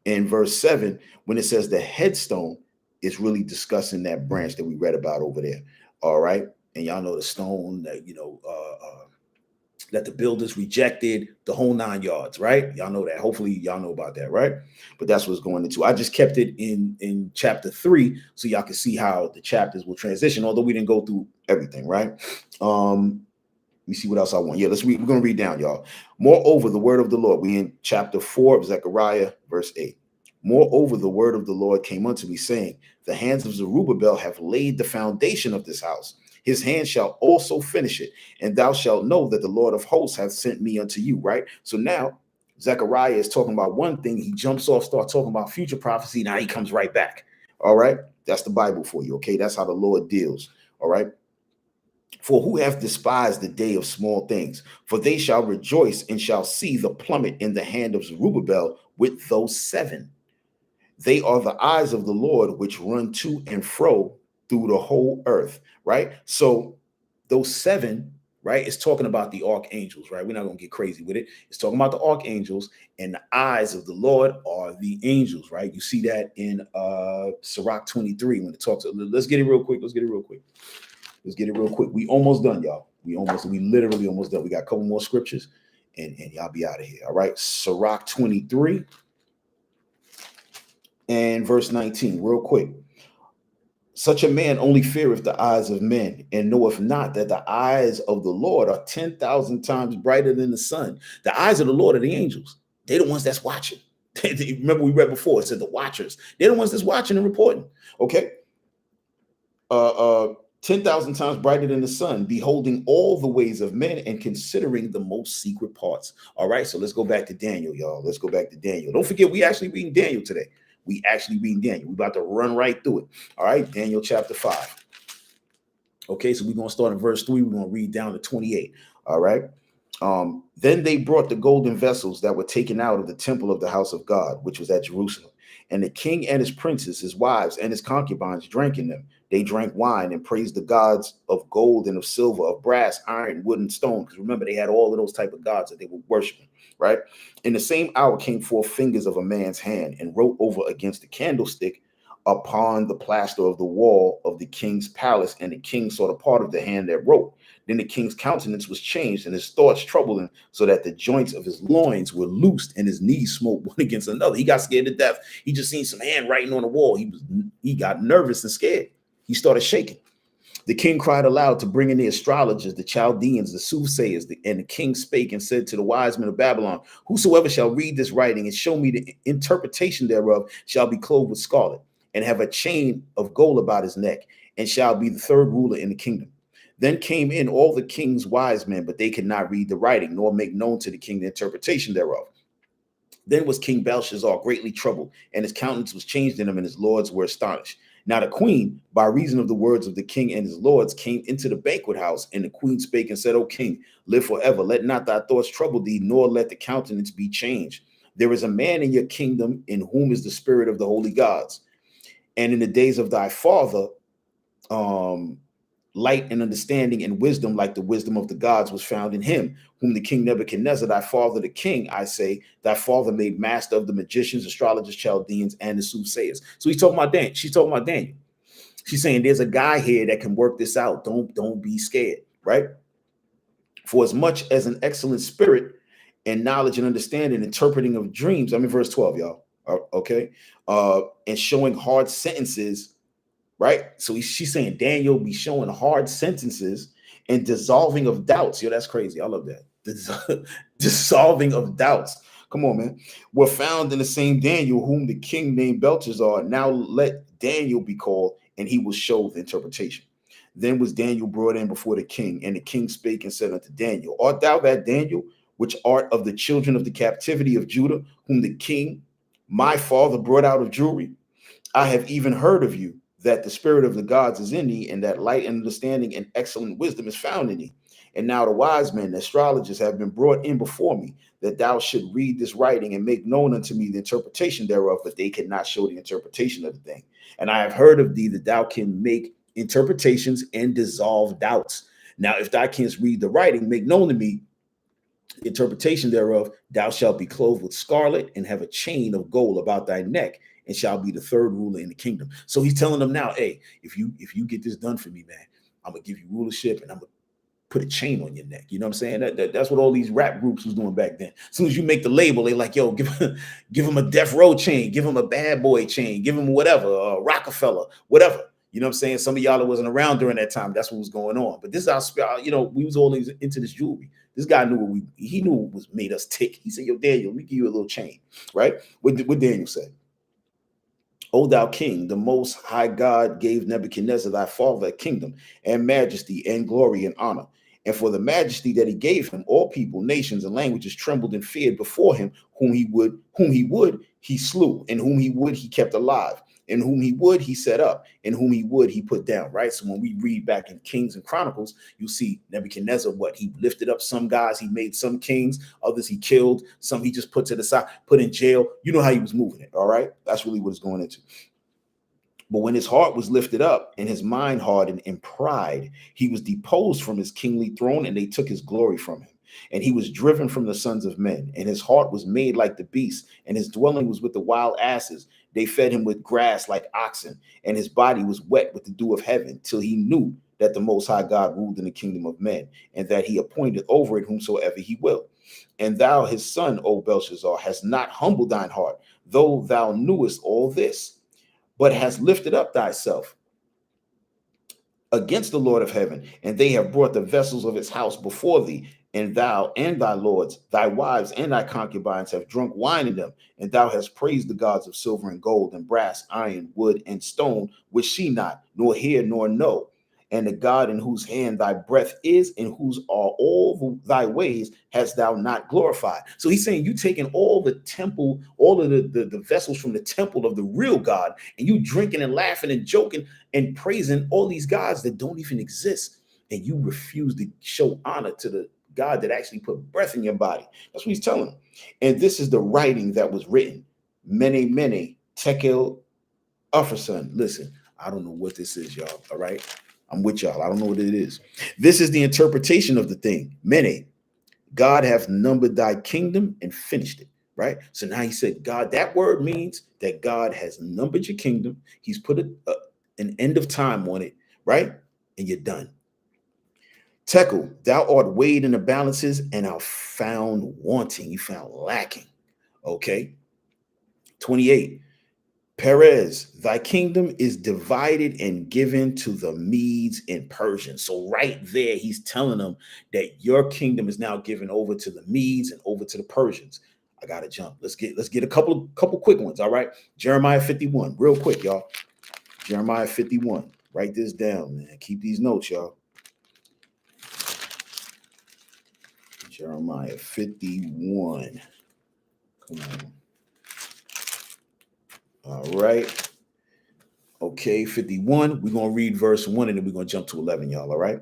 and verse 7, when it says the headstone, is really discussing that branch that we read about over there. All right. And y'all know the stone that, that the builders rejected, the whole 9 yards, right? Y'all know that. Hopefully y'all know about that, right? But that's what's going into. I just kept it in chapter 3 so y'all can see how the chapters will transition, although we didn't go through everything, right? Let me see what else I want. Yeah, let's read. We're going to read down, y'all. Moreover, the word of the Lord. We in chapter 4 of Zechariah, verse 8. Moreover, the word of the Lord came unto me, saying, the hands of Zerubbabel have laid the foundation of this house. His hand shall also finish it, and thou shalt know that the Lord of hosts hath sent me unto you, right? So now Zechariah is talking about one thing. He jumps off, starts talking about future prophecy. Now he comes right back. All right. That's the Bible for you. Okay. That's how the Lord deals. All right. For who hath despised the day of small things? For they shall rejoice and shall see the plummet in the hand of Zerubbabel with those 7. They are the eyes of the Lord which run to and fro through the whole earth, right? So those 7, right, it's talking about the archangels, right? We're not going to get crazy with it. It's talking about the archangels, and the eyes of the Lord are the angels, right? You see that in Sirach 23 when it talks. Let's get it real quick. Let's get it real quick. We almost done, y'all. We literally almost done. We got a couple more scriptures, and y'all be out of here. All right. Sirach 23 and verse 19, real quick. Such a man only feareth the eyes of men, and knoweth not that the eyes of the Lord are 10,000 times brighter than the sun. The eyes of the Lord are the angels. They're the ones that's watching. Remember, we read before, it said the watchers. They're the ones that's watching and reporting. Okay. 10,000 times brighter than the sun, beholding all the ways of men and considering the most secret parts. All right, so let's go back to Daniel, y'all. Let's go back to Daniel. Don't forget, we actually reading Daniel today. We actually reading Daniel. We're about to run right through it. All right, Daniel chapter 5. Okay, so we're going to start in verse 3. We're going to read down to 28. All right. Then they brought the golden vessels that were taken out of the temple of the house of God, which was at Jerusalem. And the king and his princes, his wives, and his concubines drank in them. They drank wine and praised the gods of gold and of silver, of brass, iron, wood, and stone. Because remember, they had all of those type of gods that they were worshiping, right? In the same hour came forth fingers of a man's hand and wrote over against the candlestick upon the plaster of the wall of the king's palace. And the king saw the part of the hand that wrote. Then the king's countenance was changed, and his thoughts troubled him, so that the joints of his loins were loosed, and his knees smote one against another. He got scared to death. He just seen some handwriting on the wall. He got nervous and scared. He started shaking. The king cried aloud to bring in the astrologers, the Chaldeans, the soothsayers, and the king spake and said to the wise men of Babylon, whosoever shall read this writing and show me the interpretation thereof shall be clothed with scarlet and have a chain of gold about his neck, and shall be the third ruler in the kingdom. Then came in all the king's wise men, but they could not read the writing, nor make known to the king the interpretation thereof. Then was King Belshazzar greatly troubled, and his countenance was changed in him, and his lords were astonished. Now the queen, by reason of the words of the king and his lords, came into the banquet house, and the queen spake and said, O king, live forever. Let not thy thoughts trouble thee, nor let the countenance be changed. There is a man in your kingdom in whom is the spirit of the holy gods. And in the days of thy father, light and understanding and wisdom, like the wisdom of the gods, was found in him, whom the king Nebuchadnezzar, thy father, the king, I say, thy father made master of the magicians, astrologers, Chaldeans, and the soothsayers. So he's talking about Daniel. She's talking about Daniel. She's saying there's a guy here that can work this out. Don't be scared, right? For as much as an excellent spirit and knowledge and understanding, interpreting of dreams. I'm in verse 12, y'all. Okay. And showing hard sentences. Right. So she's saying Daniel be showing hard sentences and dissolving of doubts. Yo, that's crazy. I love that. Dissolving of doubts. Come on, man. Were found in the same Daniel, whom the king named Belshazzar. Now let Daniel be called, and he will show the interpretation. Then was Daniel brought in before the king, and the king spake and said unto Daniel, art thou that Daniel, which art of the children of the captivity of Judah, whom the king, my father, brought out of Jewry? I have even heard of you, that the spirit of the gods is in thee, and that light and understanding and excellent wisdom is found in thee. And now the wise men, the astrologers, have been brought in before me, that thou should read this writing and make known unto me the interpretation thereof, but they cannot show the interpretation of the thing. And I have heard of thee that thou can make interpretations and dissolve doubts. Now, if thou canst read the writing, make known to me the interpretation thereof, thou shalt be clothed with scarlet and have a chain of gold about thy neck, and shall be the third ruler in the kingdom. So he's telling them now, hey, if you get this done for me, man, I'm gonna give you rulership, and I'm gonna put a chain on your neck. You know what I'm saying? That's what all these rap groups was doing back then. As soon as you make the label, they like, yo, give him a Death Row chain, give him a Bad Boy chain, give him whatever, Rockefeller, whatever. You know what I'm saying? Some of y'all that wasn't around during that time, that's what was going on. But this is our, we was always into this jewelry. This guy knew he knew what was made us tick. He said, yo, Daniel, let me give you a little chain, right? What Daniel said. O thou king, the most high God gave Nebuchadnezzar thy father a kingdom and majesty and glory and honor. And for the majesty that he gave him, all people, nations, and languages trembled and feared before him. Whom he would, he slew, and whom he would, he kept alive, and whom he would, he set up, and whom he would, he put down. Right. So when we read back in Kings and Chronicles, you see Nebuchadnezzar, what he lifted up some guys, he made some kings, others he killed, some he just put to the side, put in jail. You know how he was moving it. All right. That's really what it's going into. But when his heart was lifted up and his mind hardened in pride, he was deposed from his kingly throne, and they took his glory from him. And he was driven from the sons of men, and his heart was made like the beast, and his dwelling was with the wild asses. They fed him with grass like oxen, and his body was wet with the dew of heaven, till he knew that the Most High God ruled in the kingdom of men, and that he appointed over it whomsoever he will. And thou, his son, O Belshazzar, hast not humbled thine heart, though thou knewest all this, but hast lifted up thyself against the Lord of heaven, and they have brought the vessels of his house before thee, and thou and thy lords, thy wives and thy concubines have drunk wine in them, and thou hast praised the gods of silver and gold and brass, iron, wood, and stone, which see not, nor hear, nor know. And the God in whose hand thy breath is, and whose are all thy ways, hast thou not glorified. So he's saying you taking all the temple, all of the vessels from the temple of the real God, and you drinking and laughing and joking and praising all these gods that don't even exist. And you refuse to show honor to the God that actually put breath in your body. That's what he's telling them. And this is the writing that was written. Mene, Tekel, Upharsin. Listen, I don't know what this is, y'all. All right. I'm with y'all. I don't know what it is. This is the interpretation of the thing. Mene, God hath numbered thy kingdom and finished it. Right. So now he said, God, that word means that God has numbered your kingdom. He's put an end of time on it. Right. And you're done. Tekel, thou art weighed in the balances and are found wanting. You found lacking. Okay. 28. Perez, thy kingdom is divided and given to the Medes and Persians. So right there, he's telling them that your kingdom is now given over to the Medes and over to the Persians. I gotta jump. Let's get a couple quick ones. All right. Jeremiah 51, real quick, y'all. Jeremiah 51. Write this down, man. Keep these notes, y'all. Jeremiah 51. Come on. All right. Okay, 51. We're going to read verse 1 and then we're going to jump to 11, y'all. All right.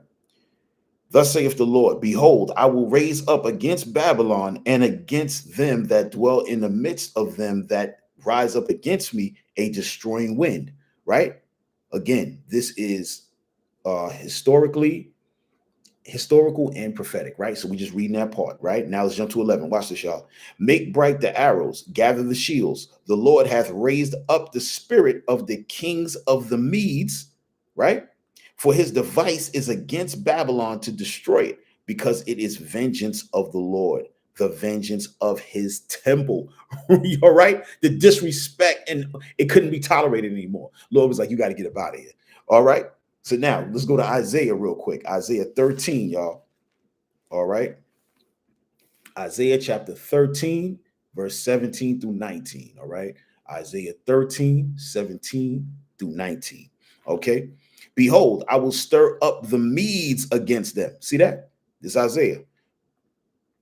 Thus saith the Lord, behold, I will raise up against Babylon and against them that dwell in the midst of them that rise up against me a destroying wind. Right. Again, this is historical and prophetic, right? So we just reading that part, right? Now let's jump to 11. Watch this, y'all. Make bright the arrows, gather the shields. The Lord hath raised up the spirit of the kings of the Medes, right? For his device is against Babylon to destroy it, because it is vengeance of the Lord, the vengeance of his temple. All right? The disrespect, and it couldn't be tolerated anymore. Lord was like, you got to get up out of here. All right? So now let's go to Isaiah real quick. Isaiah 13, y'all. All right. Isaiah chapter 13, verse 17 through 19. All right. Isaiah 13, 17 through 19. Okay. Behold, I will stir up the Medes against them. See that? This is Isaiah.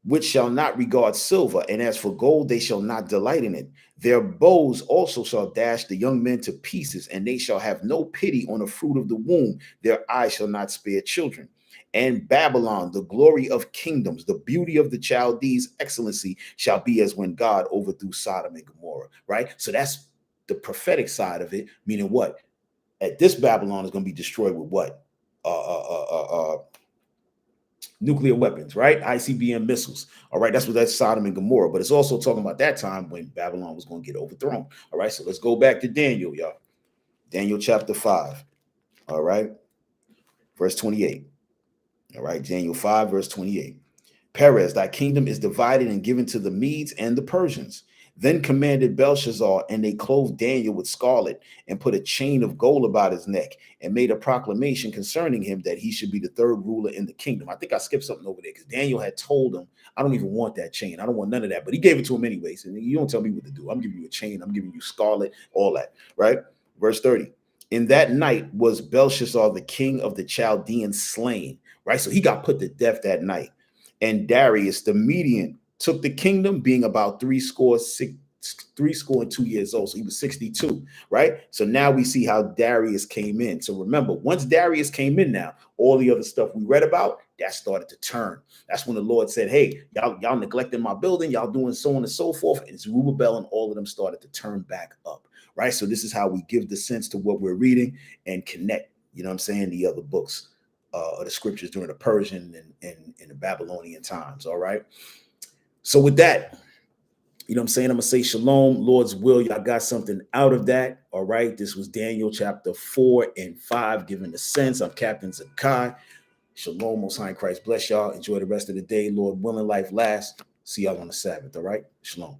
Which shall not regard silver, and as for gold, they shall not delight in it. Their bows also shall dash the young men to pieces, and they shall have no pity on the fruit of the womb. Their eyes shall not spare children. And Babylon, the glory of kingdoms, the beauty of the Chaldees' excellency, shall be as when God overthrew Sodom and Gomorrah. Right? So that's the prophetic side of it, meaning what? At this Babylon is going to be destroyed with what? Nuclear weapons, right? ICBM missiles. All right, that's Sodom and Gomorrah. But it's also talking about that time when Babylon was going to get overthrown. All right, so let's go back to Daniel, y'all. Daniel chapter 5. All right, verse 28. All right, Daniel 5, verse 28. Perez, thy kingdom is divided and given to the Medes and the Persians. Then commanded Belshazzar, and they clothed Daniel with scarlet and put a chain of gold about his neck and made a proclamation concerning him that he should be the third ruler in the kingdom. I think I skipped something over there because Daniel had told him, I don't even want that chain. I don't want none of that. But he gave it to him anyways. And you don't tell me what to do. I'm giving you a chain. I'm giving you scarlet, all that. Right? Verse 30. In that night was Belshazzar, the king of the Chaldeans, slain. Right? So he got put to death that night. And Darius, the Median, took the kingdom, being about 62 years old. So he was 62, right? So now we see how Darius came in. So remember, once Darius came in now, all the other stuff we read about, that started to turn. That's when the Lord said, hey, y'all neglecting my building, y'all doing so on and so forth. And Zerubbabel and all of them started to turn back up, right? So this is how we give the sense to what we're reading and connect, you know what I'm saying, the other books of the scriptures during the Persian and the Babylonian times, all right? So with that, You know what I'm saying? I'm going to say shalom, Lord's will. Y'all got something out of that. All right. This was Daniel chapter 4 and 5, giving the sense. I'm Captain Zakai. Shalom, Most High in Christ. Bless y'all. Enjoy the rest of the day. Lord willing, life lasts. See y'all on the Sabbath. All right. Shalom.